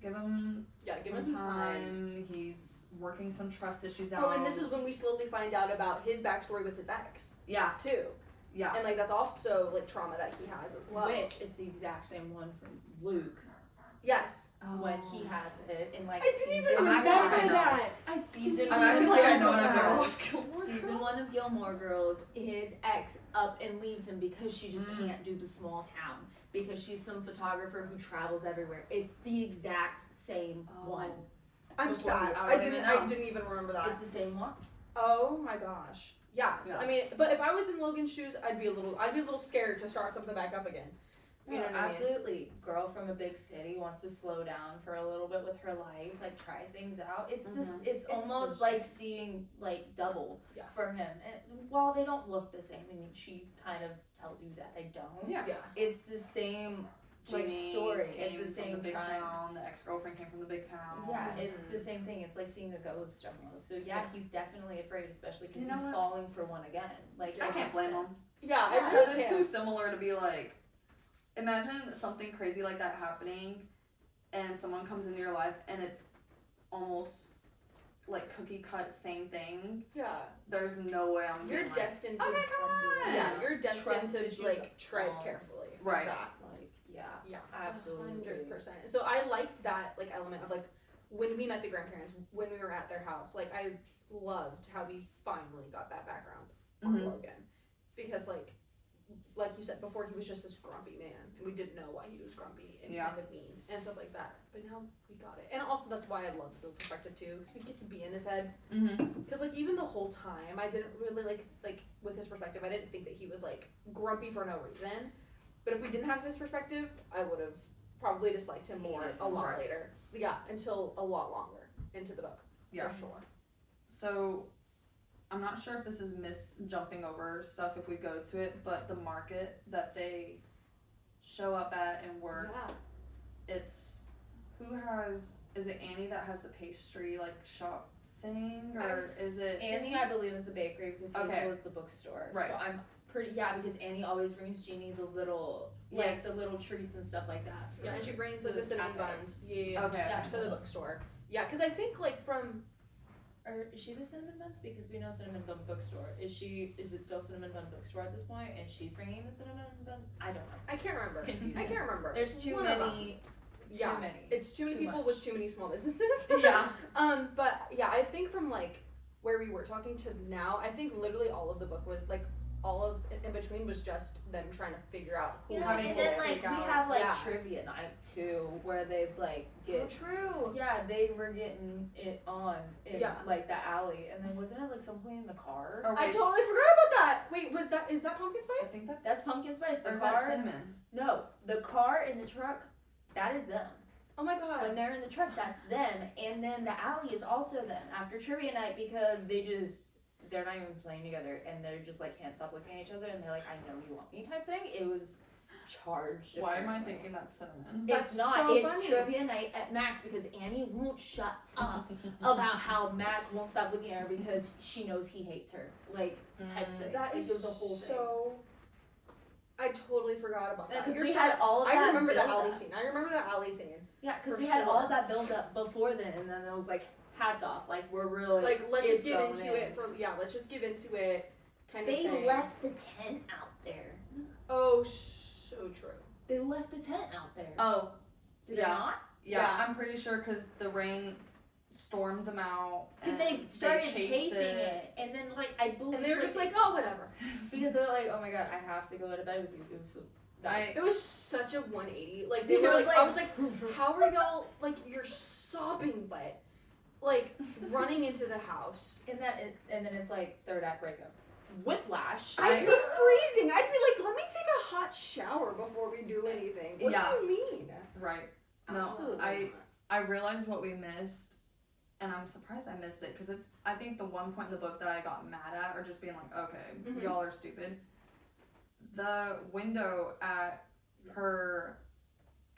give him Give some him some time. He's working some trust issues out. Oh, and this is when we slowly find out about his backstory with his ex, Yeah. too. Yeah. And, like, that's also, like, trauma that he has as well. Which is the exact same one from Luke Yes. when he has it in like I didn't even I'm acting like I remember know. that. season I'm one acting of like I know Gilmore and I've never Girls. watched Gilmore Season Girls. 1 of Gilmore Girls, his ex up and leaves him because she just Mm. can't do the small town because she's some photographer who travels everywhere. It's the exact same one. I'm Before sad. you- I I don't didn't. even I know. didn't even remember that. It's the same one. Oh my gosh. Yeah. Yeah. I mean, but if I was in Logan's shoes, I'd be a little scared to start something back up again. You know what I mean? Absolutely. Girl from a big city wants to slow down for a little bit with her life, like try things out. It's this. Mhm. It's almost the like seeing like double Yeah. for him. And while they don't look the same, I mean, she kind of tells you that they don't. Yeah. Yeah. It's the same like Ginny story. came It's the from same the big trying. town. The ex-girlfriend came from the big town. Yeah, it's the same thing. It's like seeing a ghost almost. So yeah, Yeah. he's definitely afraid, especially because You know he's what? falling for one again. Like I it can't makes blame sense. him. Yeah. I Yeah, Because really it's can't. too similar to be like, imagine something crazy like that happening, and someone comes into your life and it's almost like cookie cut same thing. Yeah. There's no way I'm You're being like, destined to. okay, come on. Yeah. You're destined Trust to issues like tread on- carefully. Right. That. Like yeah, Yeah. absolutely. 100%. So I liked that like element of like when we met the grandparents, when we were at their house. Like I loved how we finally got that background on Mhm. Logan, because like you said before, he was just this grumpy man, and we didn't know why he was grumpy and Yeah. kind of mean and stuff like that. But now we got it, and also that's why I love the perspective too, because we get to be in his head. Mm-hmm. Because like even the whole time, I didn't really like with his perspective, I didn't think that he was like grumpy for no reason. But if we didn't have his perspective, I would have probably disliked him more a lot Right. later. Yeah, until a lot longer into the book. Yeah. For sure. So, I'm not sure if this is jumping over stuff if we go to it, but the market that they show up at and work, Yeah. it's is it Annie that has the pastry like shop thing, or is it Annie, I believe, is the bakery because Hazel Okay. is the bookstore. Right. So I'm pretty because Annie always brings Jeannie the little Yes. the little treats and stuff like that. Yeah, and she brings for like the the cinnamon cafe. buns. Yeah. Okay. Yeah. To the bookstore. Yeah, because I think like from Or is she the cinnamon buns? Because we know cinnamon bun bookstore. Is it still cinnamon bun bookstore at this point? And she's bringing the cinnamon bun. I don't know. I can't remember. It's confusing. I can't remember. There's too One of them. many. Yeah. Too many. It's too many people much. with too many small businesses. Yeah. But yeah, I think from like where we were talking to now, I think literally all of the book was like all of in between was just them trying to figure out who Yeah, having and little then like we stakeouts. have like Yeah. trivia night too, where they like get. Oh, true. Yeah, they were getting it on in Yeah. like the alley, and then wasn't it like some point in the car? Or I wait, totally forgot about that. Wait, is that pumpkin I spice? think That's pumpkin spice. The or is car. that cinnamon? No, the car in the truck. That is them. Oh my god. When they're in the truck, that's them, and then the alley is also them after trivia night because they're not even playing together, and they're just like can't stop looking at each other, and they're like, "I know you want me" type thing. It was charged. Why am I apparently. thinking that's cinnamon? That's It's not. so It's funny. trivia night at Max because Annie won't shut up about how Mac won't stop looking at her because she knows he hates her. Like type thing. That Like, is it was a whole thing. so. I totally forgot about that. Because You're we so- had all of that. I remember that build alley up. scene. I remember that alley scene. Yeah, because for we had all sure. that build up before then, and then it was like hats off. Like we're really Like let's it's just get going into in. it for let's just get into it kind of They thing. left the tent out there. Oh, so true. They left the tent out there. Oh, Did yeah. they not? yeah, Yeah. I'm pretty sure because the rain storms them out. Because and they started chase chasing it, and then like I believe And they were just like, oh, whatever. because they're like, oh my god, I have to go to bed with you. It was so. It was such a 180. Like they It were was like, I was like, how are y'all like you're sobbing wet, like running into the house. and then it's like third act breakup, whiplash. I let's shower before we do anything. What Yeah. do you mean? Right. No, Absolutely. I realized what we missed, and I'm surprised I missed it because it's. I think the one point in the book that I got mad at, or just being like, okay, y'all are stupid. The window at her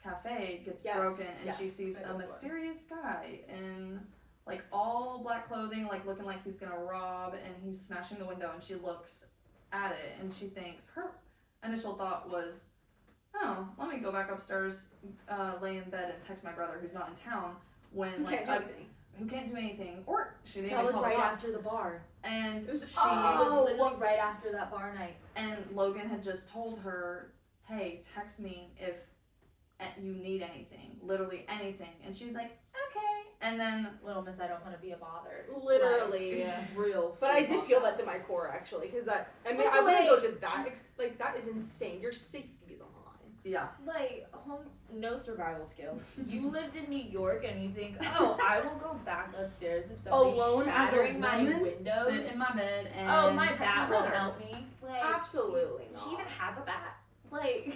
cafe gets broken, and she sees a mysterious guy in like all black clothing, like looking like he's gonna rob, and he's smashing the window, and she looks at it, and she thinks her initial thought was, oh, let me go back upstairs, lay in bed and text my brother who's not in town when Who can't do anything. Or she didn't That was call the right cops. after the bar. And It was- she It was literally right after that bar night. and Logan had just told her, hey, text me if you need anything, literally anything, and she's like, okay. And then Little Miss, I don't want to be a bother. Literally. Like, real. But I did feel that to my core, actually, because that, I mean, By the I wouldn't way- go to that, like, that is insane. Your safety is on the line. yeah, Like, no survival skills. You lived in New York and you think, oh, I will go back upstairs if somebody's Alone as a shattering my woman? windows. sit in my bed and Oh, my text bat will brother. help me. Like, Absolutely Does not. she even have a bat? Like,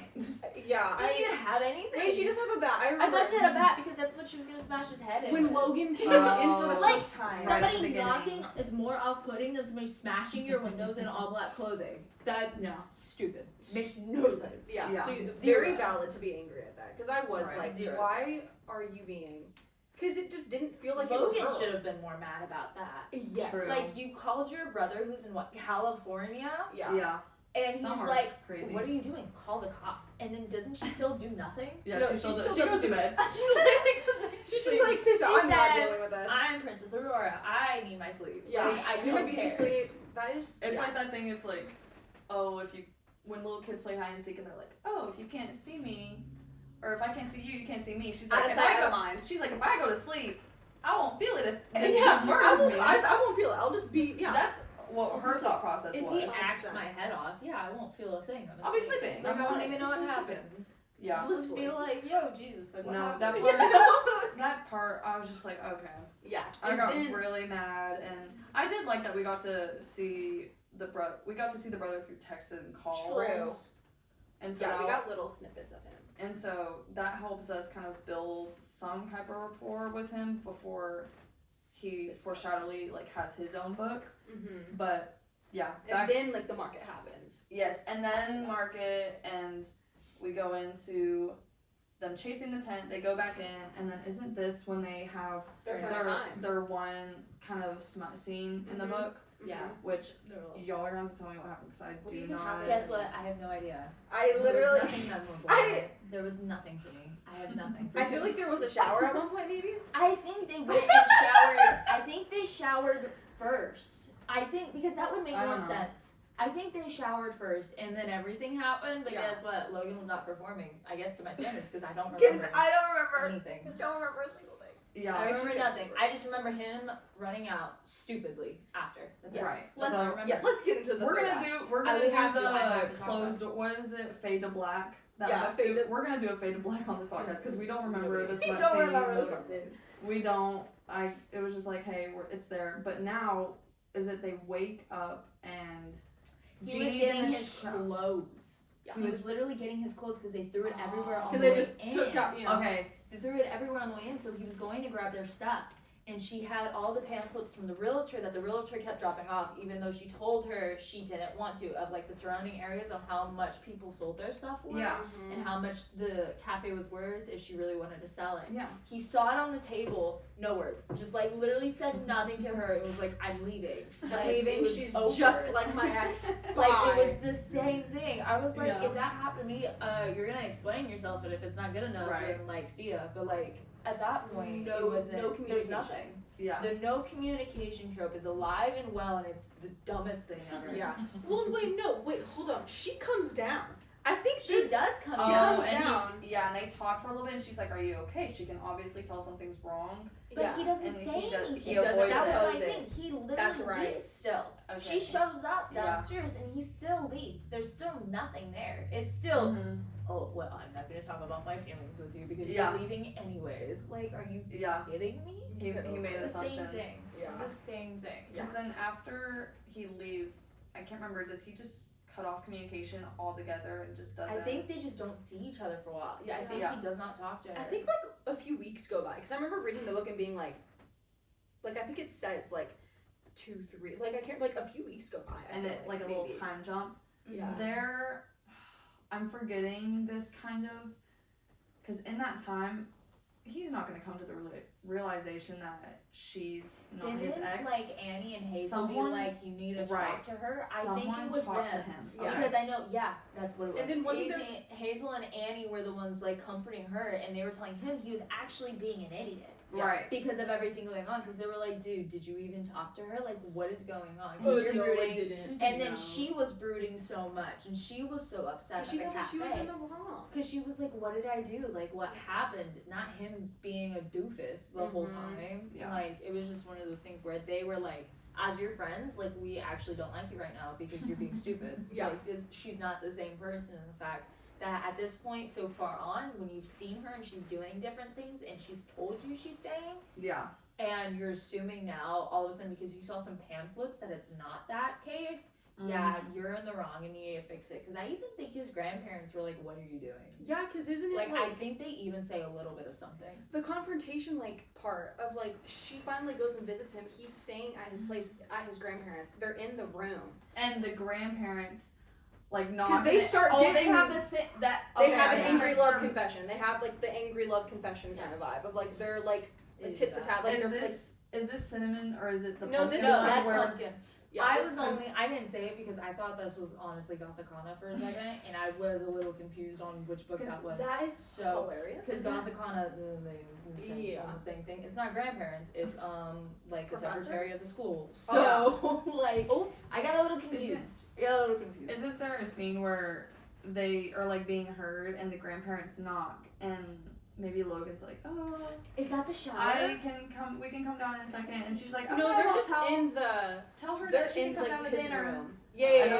Yeah, does she even have anything? Wait, she does have a bat. I I remember. thought she had a bat because that's what she was gonna smash his head in. When with. Logan came Oh. in for the Like, first time. Right at the Somebody beginning. knocking is more off-putting than somebody smashing your windows in all black clothing. That's Yeah. stupid. Makes no sense. Yeah, Yeah. so very Zero. valid to be angry at that. Because I was Right. like, Zero why sense. are you being... Because it just didn't feel like Logan it was her. should have been more mad about that. Yes. True. Like, you called your brother who's in what, California? Yeah. Yeah, And some he's are like, crazy. what are you doing? Call the cops. And then doesn't she still do nothing? Yeah, No, she she still still she goes to doesn't. bed. She literally goes back to She's sleep. just like, I'm not said, dealing with this. I'm Princess Aurora. I need my sleep. Yeah, Like, I you don't would be care. sleep. That is... It's yeah. like that thing. It's like, oh, when little kids play hide and seek and they're like, oh, if you can't see me, or if I can't see you, you can't see me. She's like, Out of if sight, I out go, of mind. she's like, if I go to sleep, I won't feel it if this Yeah, dude murders me. I won't feel it. I'll just be... Yeah. That's what her thought process If was. he acts my head off, yeah, I won't feel a thing. I'm I'll be asleep. sleeping. Like, I won't even know Just what be sleeping. happened. Yeah. I'll just be like, yo, Jesus. Like, what No, happened? that part, Yeah. that part, I was just like, okay. Yeah. I And got then- really mad, and I did like that we got to see the brother. We got to see the brother through text and calls. True. And so Yeah, we got little snippets of him. and so that helps us kind of build some type of rapport with him before he foreshadowingly like has his own book. Mm-hmm. But yeah, And then, like, the market happens. yes, and then market, and we go into them chasing the tent. They go back in, and then isn't this when they have Their first time. their one kind of scene in the Mhm. book, Yeah. which No. y'all are going to have to tell me what happened because I do even not. happened? Guess what? I have no idea. I There literally... was nothing memorable. I- about it. There was nothing for me. I have nothing. For I feel you. like there was a shower at one point, maybe? I think they went and showered. I think they showered first. I think because that would make I more don't know. sense. I think they showered first, and then everything happened. But Yeah. guess what? Logan was not performing. I guess to my standards because I don't Because remember I don't remember. anything. I don't remember a single thing. Yeah, I remember Actually, nothing. I just remember him running out stupidly after. That's it. Right. That's So- all I remember. Yeah, let's get into the we're third gonna act. do we're I gonna would do have to- I have the to talk closed. What is it? Fade to black. That Yeah, book's Fade due. to- We're gonna do a fade to black on this podcast because we don't remember this We much don't scene. remember this one, dude. We don't. It was just like, hey, it's there. But now, is it they wake up and He was Genie's getting in the his shower. clothes. Yeah. He was literally getting his clothes because they threw it everywhere on Because the they way just in. took out, you know. Okay, They threw it everywhere on the way in, so he was going to grab their stuff. And she had all the pamphlets from the realtor that the realtor kept dropping off, even though she told her she didn't want to, of like the surrounding areas on how much people sold their stuff for. yeah, And how much the cafe was worth if she really wanted to sell it. yeah. He saw it on the table, no words, just like literally said nothing to her. It was like, I'm leaving. Like, it Leaving, was she's over. just like my ex. Like Bye. it was the same thing. I was like, Yeah. if that happened to me, you're gonna explain yourself, and if it's not good enough, Right. then like see ya. But like at that point, No- it wasn't. no there was communication. nothing. Yeah. The no communication trope is alive and well, and it's the dumbest thing ever. Yeah. Well, wait, hold on. She comes down. I think She does come Oh, down, comes and down. and they talk for a little bit, and she's like, "Are you okay?" She can obviously tell something's wrong. but yeah. he doesn't and say he does- anything. he doesn't that was oppose my it. thing. He literally That's right. leaves still. Okay. She shows up Yeah. downstairs, and he still leaves. There's still nothing there. It's still. Mhm. Oh well, I'm not gonna talk about my feelings with you because Yeah. you're leaving anyways. Like, are you Yeah. kidding me? He made It's the same assumptions. thing. Yeah. It's the same thing. Because then after he leaves, I can't remember. Does he just cut off communication altogether and just doesn't. I think they just don't see each other for a while. Yeah, I think he does not talk to her. I think like a few weeks go by because I remember reading the book and being like I think it says like 2, 3, like I can't, like a few weeks go by and it like a little time jump. Yeah. I'm forgetting this kind of, because in that time, he's not going to come to the realization that she's not his ex. Like Annie and Hazel be like, you need to talk to her? I think it was talked them. to him. Yeah. Because I know, that's what it was. And then wasn't Hazel and Annie were the ones like comforting her, and they were telling him he was actually being an idiot. Right. Because of everything going on. Because they were like, dude, did you even talk to her? Like, what is going on? Oh, You're no, brooding. I didn't. And then she was brooding so much. And she was so upset at the cafe. She was in the wrong. Because she was like, what did I do? Like, what happened? Not him being a doofus the whole time. Yeah. Like, it was just one of those things where they were like, as your friends, like, we actually don't like you right now because you're being stupid. Yeah. Like, because she's not the same person in the fact that at this point so far on, when you've seen her and she's doing different things and she's told you she's staying, and you're assuming now all of a sudden because you saw some pamphlets that it's not that case, you're in the wrong and you need to fix it. Because I even think his grandparents were like, what are you doing? Yeah, because isn't it like I think they even say a little bit of something. The confrontation like part of like she finally goes and visits him. He's staying at his place at his grandparents. They're in the room and the grandparents like not because they start they getting have they have an angry love confession. They have like the angry love confession kind of vibe of like they're like tit for tat. Like is this cinnamon or is it the no? This pumpkin? is that's where, pumpkin. Yeah, I didn't say it because I thought this was honestly Gothicana for a second, and I was a little confused on which book that was. That is so hilarious. Because Gothicana, the same thing. It's not grandparents. It's like the secretary of the school. So I got a little confused. Isn't there a scene where they are like being heard and the grandparents knock and maybe Logan's like, oh, is that the shower? We can come down in a second, and she's like, okay, no, they're just tell her that she can come down to dinner. Room. And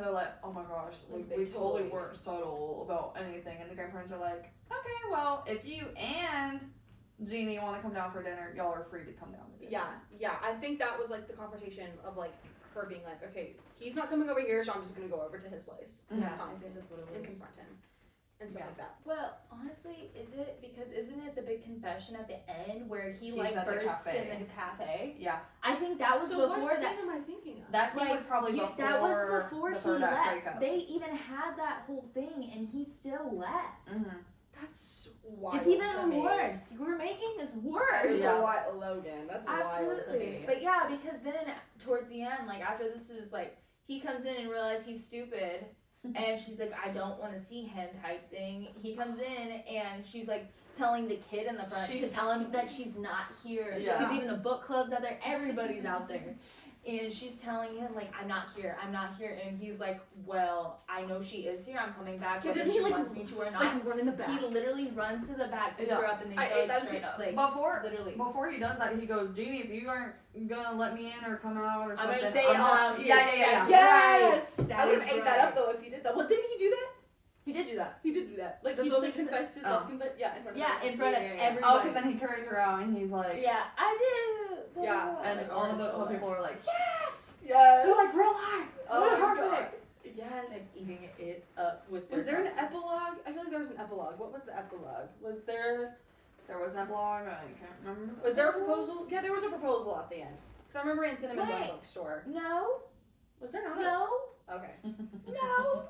they're like, oh my gosh, we totally weren't subtle about anything, and the grandparents are like, okay, well, if you and Jeannie want to come down for dinner, y'all are free to come down to dinner. Yeah, I think that was like the confrontation of like her being like, okay, he's not coming over here, so I'm just gonna go over to his place. Yeah, I think that's what it was. And confront him. And stuff like that. Well, honestly, is it? Because isn't it the big confession at the end where he's like bursts in the cafe? Yeah. I think that was so before what that. scene am I thinking of? That scene was probably before. That was before the he third act left. breakup. They even had that whole thing, and he still left. Mm-hmm. That's wild. It's even worse. You were making this worse. Yeah, Logan. That's wild to me. But yeah, because then towards the end, like after this is like he comes in and realizes he's stupid. And she's like, I don't want to see him type thing. He comes in and she's like telling the kid in the front to tell him that she's not here. Yeah. Because even the book club's out there, everybody's out there. And she's telling him like, I'm not here. And he's like, well, I know she is here. I'm coming back. Whether she wants me to or not. Like run in the back. He literally runs to the back, picks her up, and they start straight up. Like, before he does that, he goes, Jeannie, if you aren't gonna let me in or come out or something, I'm gonna say it all out here. Yeah. Yes! That I would have ate that up though if he did that. Well, didn't he do that? He did do that. Like, that's he what just he confessed his love confession. Yeah, in front of everybody. Oh, because then he carries her out and he's like, yeah, I did. Yeah, and all the book club people are like, yes! Yes! They're like, real life! Oh, perfect! Yes. Like eating it up with Was there an epilogue? I feel like there was an epilogue. What was the epilogue? Was there... There was an epilogue? I can't remember. Was there a proposal? Yeah, there was a proposal at the end. Because I remember in Cinnamon Bun Bookstore. No. Was there not? No. Okay. No.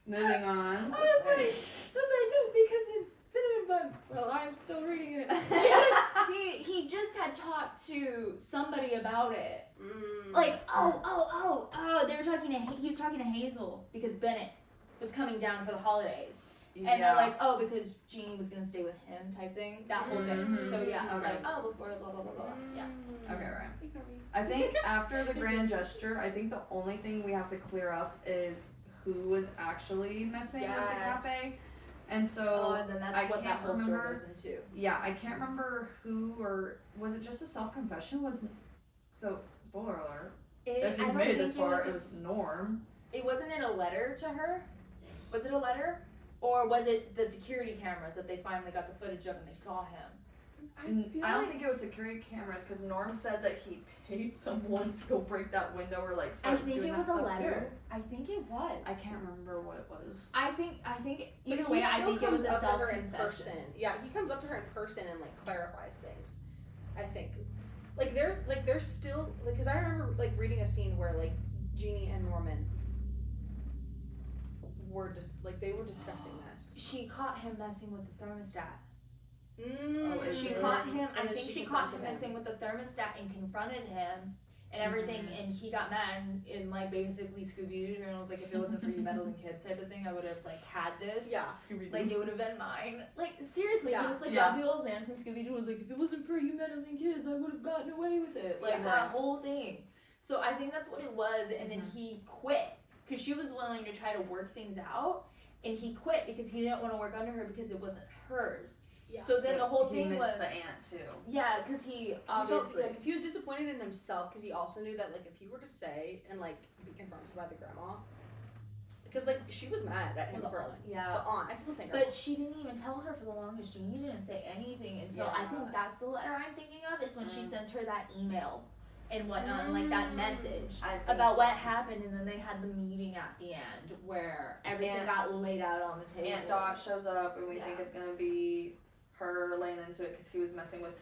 Moving on. I was like, no, because in Cinnamon Bun, well, I'm still reading it. he just had talked to somebody about it. Like, they were talking he was talking to Hazel because Bennett was coming down for the holidays. And they're like, oh, because Jeannie was going to stay with him type thing. That whole thing. So, yeah, I was like, oh, before blah, blah, blah, blah. Yeah. Okay, right. I think after the grand gesture, I think the only thing we have to clear up is who was actually messing with the cafe. And so, and then that's what that whole story goes into. Yeah, I can't remember who, or was it just a self-confession? So, spoiler alert. If you've made it this far, it was Norm. It wasn't in a letter to her? Was it a letter? Or was it the security cameras that they finally got the footage of and they saw him? I don't think it was security cameras because Norm said that he paid someone to go break that window or like I start think doing it that was a stuff letter. too. I think it was. I can't remember what it was. I think either But way, he I still think it was comes a up to her in self-confession. person. Yeah, he comes up to her in person and like clarifies things. I think, like there's still like because I remember like reading a scene where like Jeannie and Norman were just like they were discussing this. She caught him messing with the thermostat. Oh, is She it? caught him. And I then think she she caught him confronted him. messing with the thermostat and confronted him and everything, and he got mad and like basically Scooby Doo and was like, if it wasn't for you meddling kids type of thing, I would have like had this. Yeah, Scooby-Doo. Like it would have been mine. Like seriously, Yeah. he was like Yeah. grumpy old man from Scooby Doo was like, if it wasn't for you meddling kids, I would have gotten away with it. Like Yeah. that whole thing. So I think that's what it was, and then Mhm. he quit because she was willing to try to work things out, and he quit because he didn't want to work under her because it wasn't hers. Yeah. So then the whole he thing missed was the aunt too. yeah, because he obviously because he was disappointed in himself because he also knew that like if he were to say and like be confronted by the grandma, because like she was mad at him for like yeah. the aunt. I keep on saying her. But she didn't even tell her for the longest. Jeannie didn't say anything until I think Yeah. that's the letter I'm thinking of is when she Mm. sends her that email and whatnot, and like that message I think about so. what happened, and then they had the meeting at the end where everything Aunt- got laid out on the table. Aunt Dot shows up and we Yeah. think it's gonna be her laying into it because he was messing with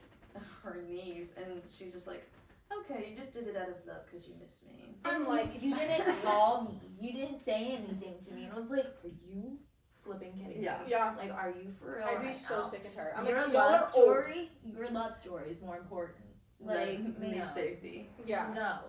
her niece, and she's just like, okay, you just did it out of love because you missed me. I'm like, you didn't call me. You didn't say anything to me. And I was like, are you flipping kidding Yeah. me? Yeah. Like, are you for real? I'd be right so now? sick and tired. I'm Your like, y'all love are old. story, your love story is more important. Like, Then ma'am. niece safety. Yeah. No.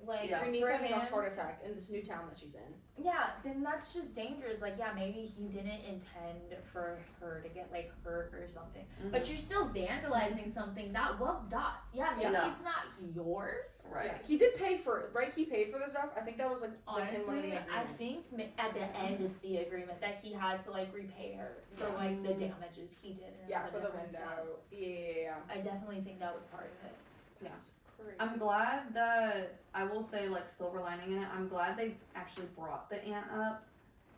Like, Yeah. Your niece for having a him- heart attack in this new town that she's in. Yeah, then that's just dangerous. Like, yeah, maybe he didn't intend for her to get, like, hurt or something. But you're still vandalizing something that was Dot's. Yeah, maybe Yeah. it's not yours. Right. Yeah. He did pay for it, right? He paid for the stuff. I think that was like in one of the Honestly, I agreements. think at the end it's the agreement that he had to, like, repay her for, Yeah. like, the damages he did. And Yeah, for the different window. stuff. Yeah. I definitely think that was part of it. Yeah. That's crazy. I'm glad that, I will say, like, silver lining in it, I'm glad they actually brought the aunt up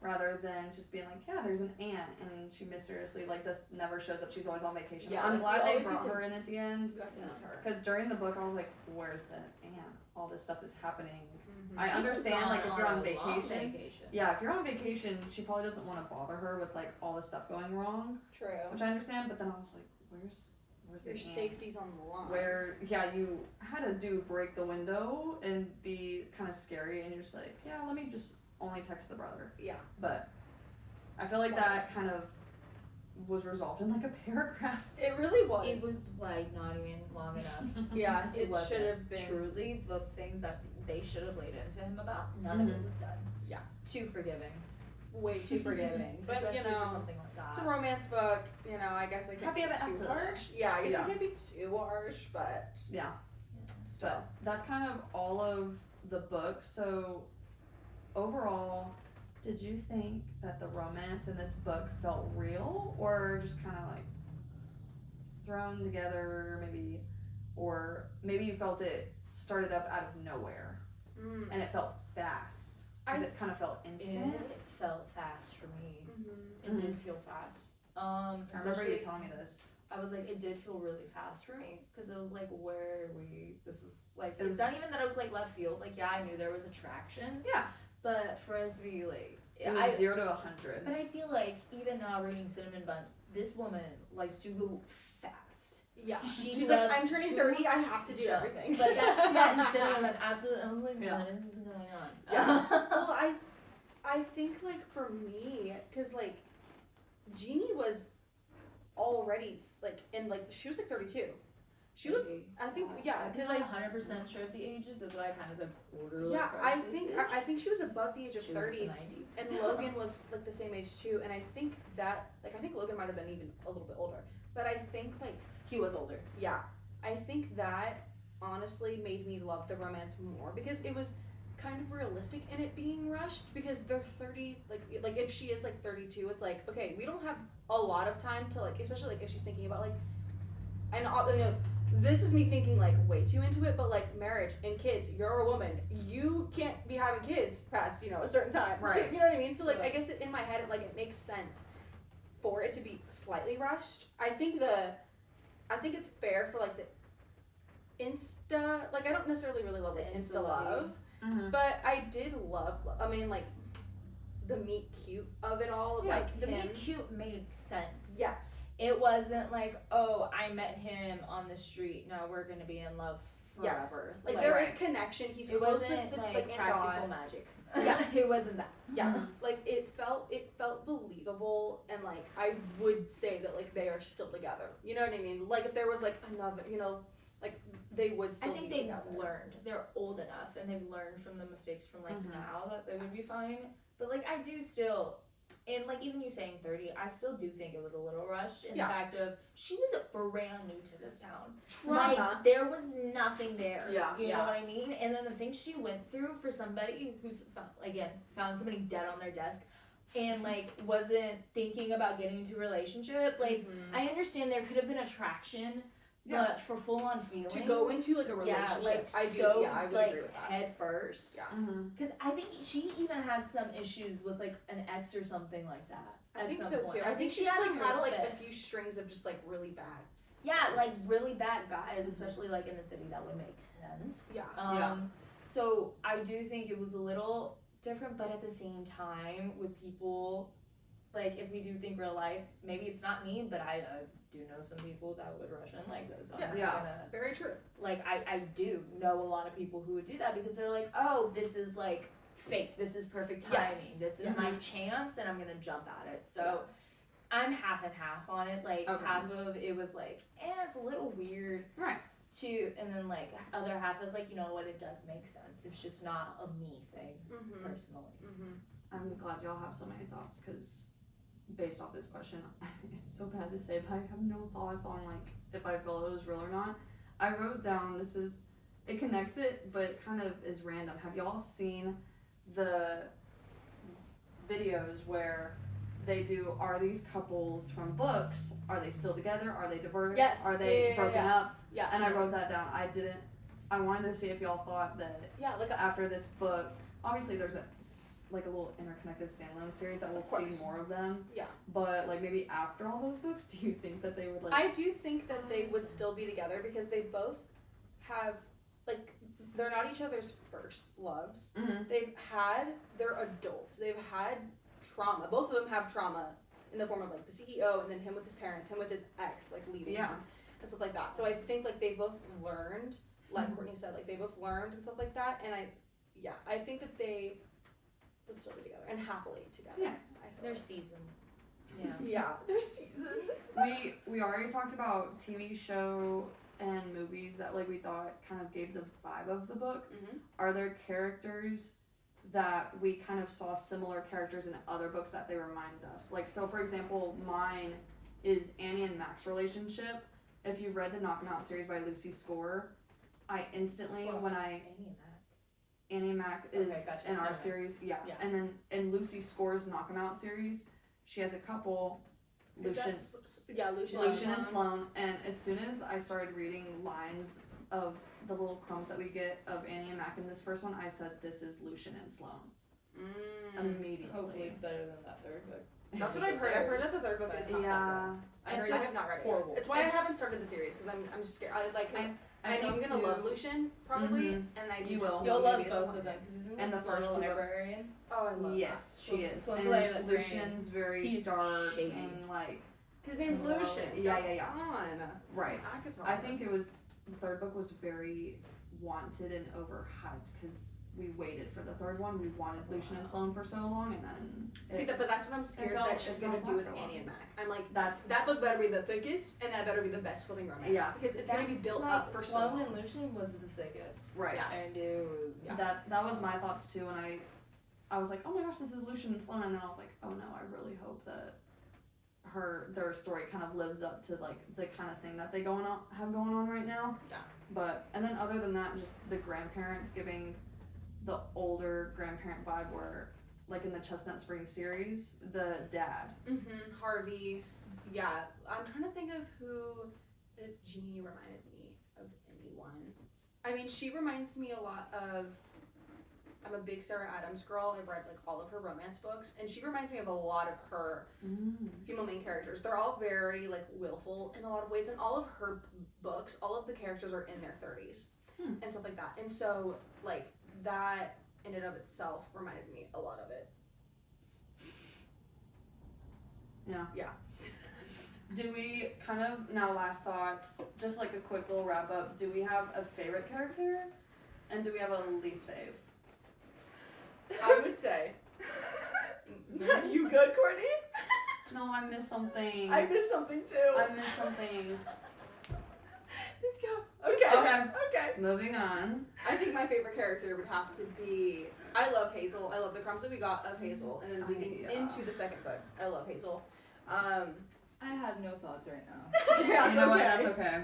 rather than just being like, yeah, there's an aunt and she mysteriously, like, just never shows up. She's always on vacation. Yeah, I'm like, glad you they always brought get to- her in at the end. You got to meet her. Because during the book, I was like, where's the aunt? All this stuff is happening. Mhm. I She was understand, like, gone if you're on a long vacation. Yeah, if you're on vacation, she probably doesn't want to bother her with, like, all this stuff going wrong, True. which I understand, but then I was like, where's the Your aunt? safety's on the line. Where, yeah, you had to break the window and be kind of scary, and you're just like, yeah, let me just only text the brother. Yeah. But I feel like that kind of was resolved in like a paragraph. It really was. It was, like, not even long enough. Yeah, it wasn't. should have been. Truly, the things that they should have laid into him about, none of it was done. Yeah. Too forgiving. Way too forgiving. But, Especially you know, for something like that. it's a romance book. You know, I guess I can't Happy be ever too after. harsh. Yeah, I guess Yeah. I can't be too harsh, but Yeah. Still. But that's kind of all of the book. So overall, did you think that the romance in this book felt real or just kind of like thrown together maybe, or maybe you felt it started up out of nowhere and it felt fast because it kind of felt instant? It felt fast for me. Mhm. It did feel fast. I remember you Especially- telling me this. I was like, it did feel really fast for me because it was like, where are we? This is like, It it's not was- even that I was like left field. Like, yeah, I knew there was attraction, Yeah. but for us to be like, It was 0 to 100. but I feel like even now reading Cinnamon Bun, this woman likes to go fast. Yeah. She She's like, loves I'm turning to 30, I have to do jump. everything. But that and Cinnamon Bun, absolutely. I was like, Yeah. what is going on? Yeah. Well, I think like for me, cause like Jeannie was already like in like she was like 32. She was. Maybe. I think I'm yeah, not cause like 100% sure of the ages. That's why I kind of said quarter. yeah, I think she was above the age of she was 30. 90. And Logan was like the same age too, and I think that like I think Logan might have been even a little bit older, but I think like He was older. yeah, I think that honestly made me love the romance more because it was kind of realistic in it being rushed because they're 30 like if she is like 32 it's like okay we don't have a lot of time to like especially like if she's thinking about like and you know, this is me thinking like way too into it but like marriage and kids you're a woman you can't be having kids past you know a certain time Right. so, you know what I mean so like Yeah. I guess in my head it makes sense for it to be slightly rushed I think I think it's fair for like the Insta, like I don't necessarily really love like Insta love, but I did love. I mean, like the meet cute of it all. Yeah, like the him. meet cute made sense. Yes. It wasn't like, oh, I met him on the street. Now we're gonna be in love forever. Yes. Like there is connection. He's it close wasn't with the, like in practical God. magic. Yes. It wasn't that. Yes. Like it felt believable, and like I would say that like they are still together. You know what I mean? Like if there was like another, you know, like they would still. I think be they've together. learned. They're old enough, and they've learned from the mistakes from like now that they would be fine. But like I do still. And like even you saying 30, I still do think it was a little rushed in the fact of she was brand new to this town. Trauma. Like there was nothing there. Yeah. You know what I mean? And then the things she went through for somebody who's found somebody dead on their desk and like wasn't thinking about getting into a relationship. Like I understand there could have been attraction. Yeah. But for full on feeling To go into like a relationship, like I do. so, I would like agree with that. head first. Yeah. Because I think she even had some issues with like an ex or something like that. I think some so point. too. I think she just had like a little like bit. a few strings of just like really bad. Yeah, like really bad guys, especially like in the city. That would make sense. Yeah. So I do think it was a little different, but at the same time, with people, like if we do think real life, maybe it's not me, but I do know some people that would rush in like this. Very true. Like I do know a lot of people who would do that because they're like, oh, this is like fate. This is perfect timing. Yes. This is my chance, and I'm gonna jump at it. So I'm half and half on it. Like half of it was like, it's a little weird. Right. And then like other half is like, you know what, it does make sense. It's just not a me thing personally. I'm glad y'all have so many thoughts because based off this question, it's so bad to say, but I have no thoughts on like if I felt it was real or not. I wrote down it connects it, but it kind of is random. Have y'all seen the videos where they do, are these couples from books, are they still together, are they divorced, are they broken up? Yeah. And I wrote that down. I wanted to see if y'all thought that like after this book, obviously there's a little interconnected standalone series that we'll see more of them. Yeah. But like maybe after all those books, do you think that they would like? I do think that they would still be together because they both have like they're not each other's first loves. They're adults. They've had trauma. Both of them have trauma in the form of like the CEO and then him with his parents, him with his ex, like leaving him and stuff like that. So I think like they both learned, like Kourtney said, like they both learned and stuff like that. And I think that they would still be together and happily together. Yeah, they're seasoned. they're seasoned. We already talked about TV show and movies that like we thought kind of gave the vibe of the book. Are there characters that we kind of saw similar characters in other books that they reminded us? Like, so for example, mine is Annie and Mac's relationship. If you've read the Knock 'Em Out series by Lucy Score, I instantly Annie and Mac is in our series, and then in Lucy Score's Knock 'Em Out series, she has a couple, Lucian and Sloane, and as soon as I started reading lines of the little crumbs that we get of Annie and Mac in this first one, I said, this is Lucian and Sloane. Immediately. Hopefully it's better than that third book. That's what I've heard. I've heard that the third book is not that good. I have not read it. Horrible. It's why I haven't started the series because I'm just scared. I know I'm gonna love Lucian probably, and you will. You'll love both of them because he's in the first librarian. Oh, I love yes, that. she is. So and Lucian's very dark shady. and like. His name's Lucian. Yeah. Come on. Right. I think it was the third book was very wanted and overhyped because we waited for the third one. We wanted Lucian and Sloane for so long, and then but that's what I'm scared that she's gonna do with Annie and Mac. I'm like, that book better be the thickest, and that better be the best flipping romance. Yeah, because it's gonna be built up for Sloane so long. and Lucian was the thickest. Right. Yeah. And it was that was my thoughts too, and I was like, oh my gosh, this is Lucian and Sloane, and then I was like, oh no, I really hope that their story kind of lives up to like the kind of thing that they have going on right now. Yeah. But and then other than that, just the grandparents giving the older grandparent vibe where like in the Chestnut Springs series, the dad. Harvey. Yeah. I'm trying to think of if Jeannie reminded me of anyone. I mean, she reminds me a lot of I'm a big Sarah Adams girl. I've read like all of her romance books, and she reminds me of a lot of her female main characters. They're all very like willful in a lot of ways, and all of her books, all of the characters are in their 30s and stuff like that. And so like that in and of itself reminded me a lot of it. Yeah. Do we kind of, now last thoughts, just like a quick little wrap up, do we have a favorite character? And do we have a least fave? I would say. You good, Kourtney? No, I missed something. I missed something too. I missed something. Just go. Okay. Okay. Moving on. I think my favorite character would have to be. I love Hazel. I love the crumbs that we got of Hazel, and then leading into the second book. I love Hazel. I have no thoughts right now. Yeah, you know what? That's okay.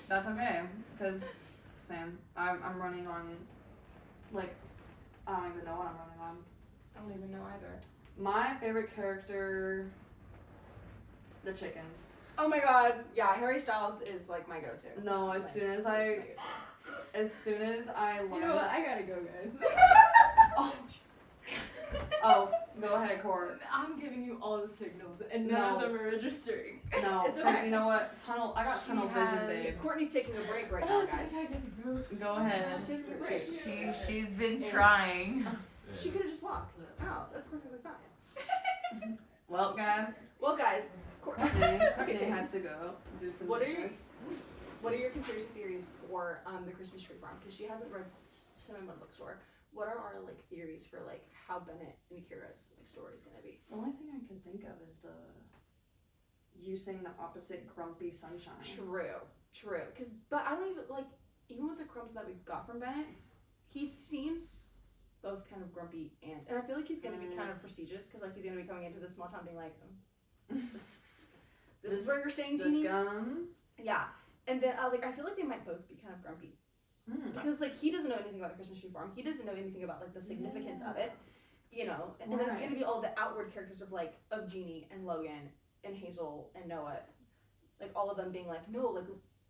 That's okay. Because, Sam, I'm running on, like, I don't even know what I'm running on. I don't even know either. My favorite character, the chickens. Oh my god. Yeah, Harry Styles is like my go-to. No, as soon as I learned. You know what? I gotta go, guys. Oh, go ahead, Court. I'm giving you all the signals, and none of them are registering. No, It's because okay. you know what? I got tunnel vision, babe. Courtney's taking a break right now, guys. Go ahead. She's taking a break. She's been trying. She could have just walked out. That's perfectly fine. Well, guys, Okay. they had to go do some business. What are your conspiracy theories for the Christmas Tree Farm? Because she hasn't read Cinnamon Bookstore. What are our like theories for like how Bennett and Kira's like story is gonna be? The only thing I can think of is you saying the opposite grumpy sunshine. True. But I don't even with the crumbs that we got from Bennett, he seems both kind of grumpy and I feel like he's gonna be kind of prestigious because like he's gonna be coming into this small town being like, this is where you're staying, Jeannie. Yeah, and then I feel like they might both be kind of grumpy. Because like he doesn't know anything about the Christmas Tree Farm. He doesn't know anything about like the significance of it, you know. And then it's gonna be all the outward characters of Jeannie and Logan and Hazel and Noah, like all of them being like, no, like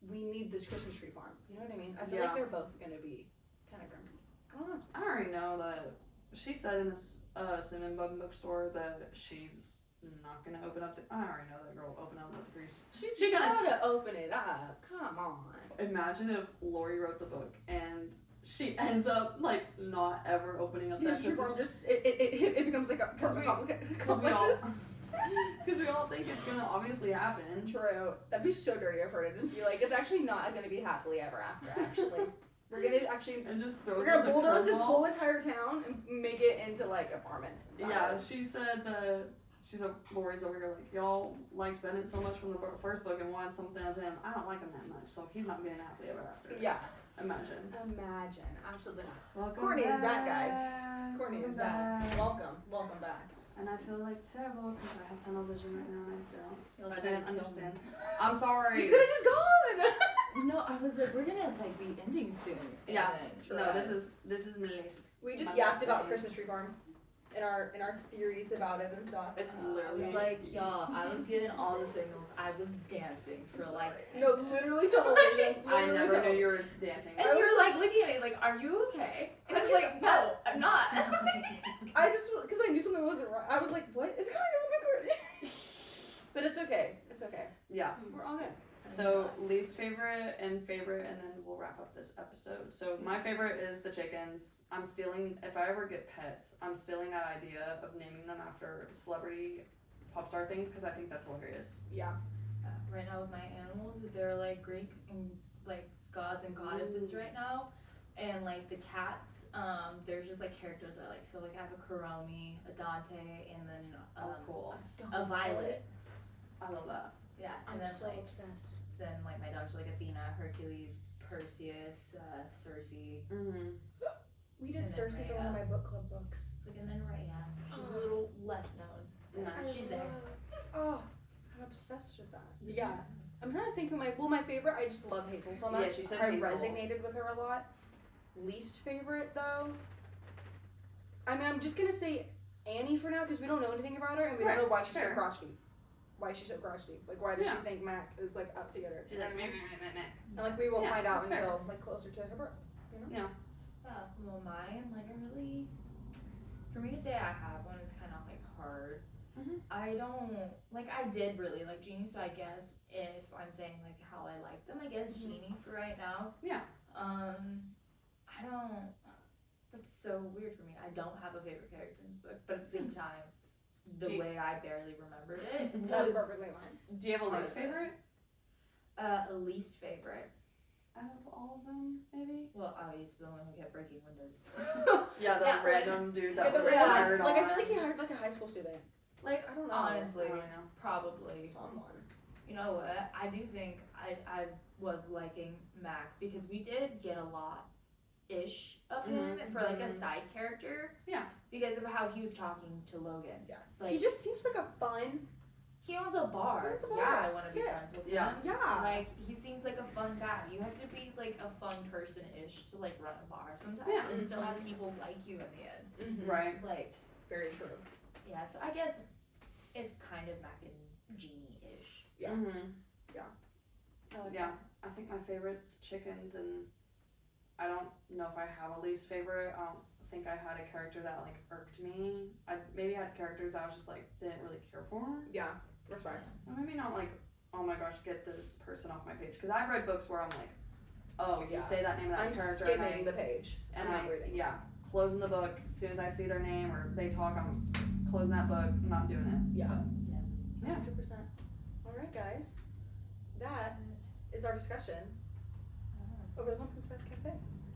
we need this Christmas Tree Farm. You know what I mean? I feel like they're both gonna be kind of grumpy. I don't know. I already know that she said in this Cinnamon Bun bookstore that she's not gonna open up I already know that girl will open up with the grease. She gotta open it up. Come on. Imagine if Laurie wrote the book and she ends up like not ever opening up that Farm. Just it becomes like a because we all think it's gonna obviously happen. True. That'd be so dirty of her to just be like, it's actually not gonna be happily ever after. Actually, we're gonna bulldoze this whole entire town and make it into like apartments. Yeah, she said that. Laurie's over here like, y'all liked Bennett so much from the first book and wanted something of him. I don't like him that much, so he's not getting happily ever after. Yeah. Imagine. Absolutely not. Welcome Kourtney back. is back, guys. Kourtney is back. Welcome back. And I feel like terrible because I have tunnel vision right now. I I didn't understand. I'm sorry. You could have just gone. No, I was like, we're gonna like be ending soon. Yeah. And No, this is my list. We just yapped about Christmas Tree Farm. In our theories about it and stuff. It's I literally was like, y'all, I was getting all the signals. I was dancing for like 10 no, minutes. literally television. I never knew you were dancing. And you were like looking at me like, are you okay? And I was like, no, I'm not. I just, because I knew something wasn't right. I was like, what is going on with Kourtney? But it's okay. Yeah. We're all good. So least favorite, and then we'll wrap up this episode. So my favorite is the chickens. If I ever get pets, I'm stealing that idea of naming them after celebrity pop star things because I think that's hilarious. Yeah. Right now with my animals, they're like Greek and like gods and goddesses right now. And like the cats, there's just like characters that I like. So like I have a Kuromi, a Dante, and then Cool. a Violet. I love that. Yeah, and I'm then so like obsessed. then like my dogs are like Athena, Hercules, Perseus, Circe. We did And then Circe for one of my book club books. It's like, and then Raya. She's a little less known. Nice. She's there. Oh, I'm obsessed with that. Yeah. I'm trying to think of my favorite, I just love Hazel so much. Yeah, she said I Hazel. resonated with her a lot. Least favorite though, I mean, I'm just gonna say Annie for now because we don't know anything about her and we don't know why she's so crotchety. Like, why does she think Mac is like up to get her? She's like, meh. And like we won't find out until like closer to her birth. You know? Yeah. Well, mine, like, for me to say I have one is kind of, like, hard. I don't, like, I did really like Genie, so I guess if I'm saying, like, how I like them, I guess Genie for right now. Yeah. I don't, that's so weird for me. I don't have a favorite character in this book, but at the same time, the way I barely remembered it That's was perfectly fine. Do you have a least favorite? a least favorite. Out of all of them, maybe? Well, obviously the one who kept breaking windows. Yeah, the That random dude that the was red, hired like, on. I feel like he hired like a high school student. Like, I don't know. Honestly, I don't know. probably. Someone. You know what? I do think I was liking Mac because we did get a lot-ish of him for like a side character. Yeah. Because of how he was talking to Logan. Yeah. Like, He just seems like a fun. he owns a bar. He owns a bar. Yeah, I want to be Sick. friends with Yeah. him. Yeah. Like, he seems like a fun guy. You have to be like a fun person-ish to like run a bar sometimes Yeah. and still have people like you in the end. Right. Like, Very true. yeah, so I guess if kind of Mac and Genie-ish. Yeah. I like Yeah. I think my favorite's chickens, and I don't know if I have a least favorite. I don't think I had a character that like irked me. I maybe had characters that I was just like didn't really care for. Yeah. Respect. Or maybe not like, oh my gosh, get this person off my page. Because I've read books where I'm like, oh, you Yeah. say that name of that I'm character, skimming the page. and I'm I not reading. yeah, closing the book as soon as I see their name or they talk. I'm closing that book. I'm not doing it. Yeah. But, yeah. 100%. All right, guys. That is our discussion over the Pumpkin Spice Cafe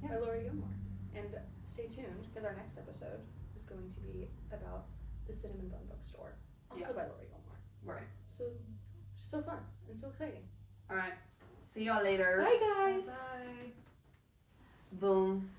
by Laurie Gilmore. And stay tuned because our next episode is going to be about the Cinnamon Bun Bookstore, also by Laurie Gilmore. Right. So, just so fun and so exciting. All right. See y'all later. Bye, guys. Bye. Boom.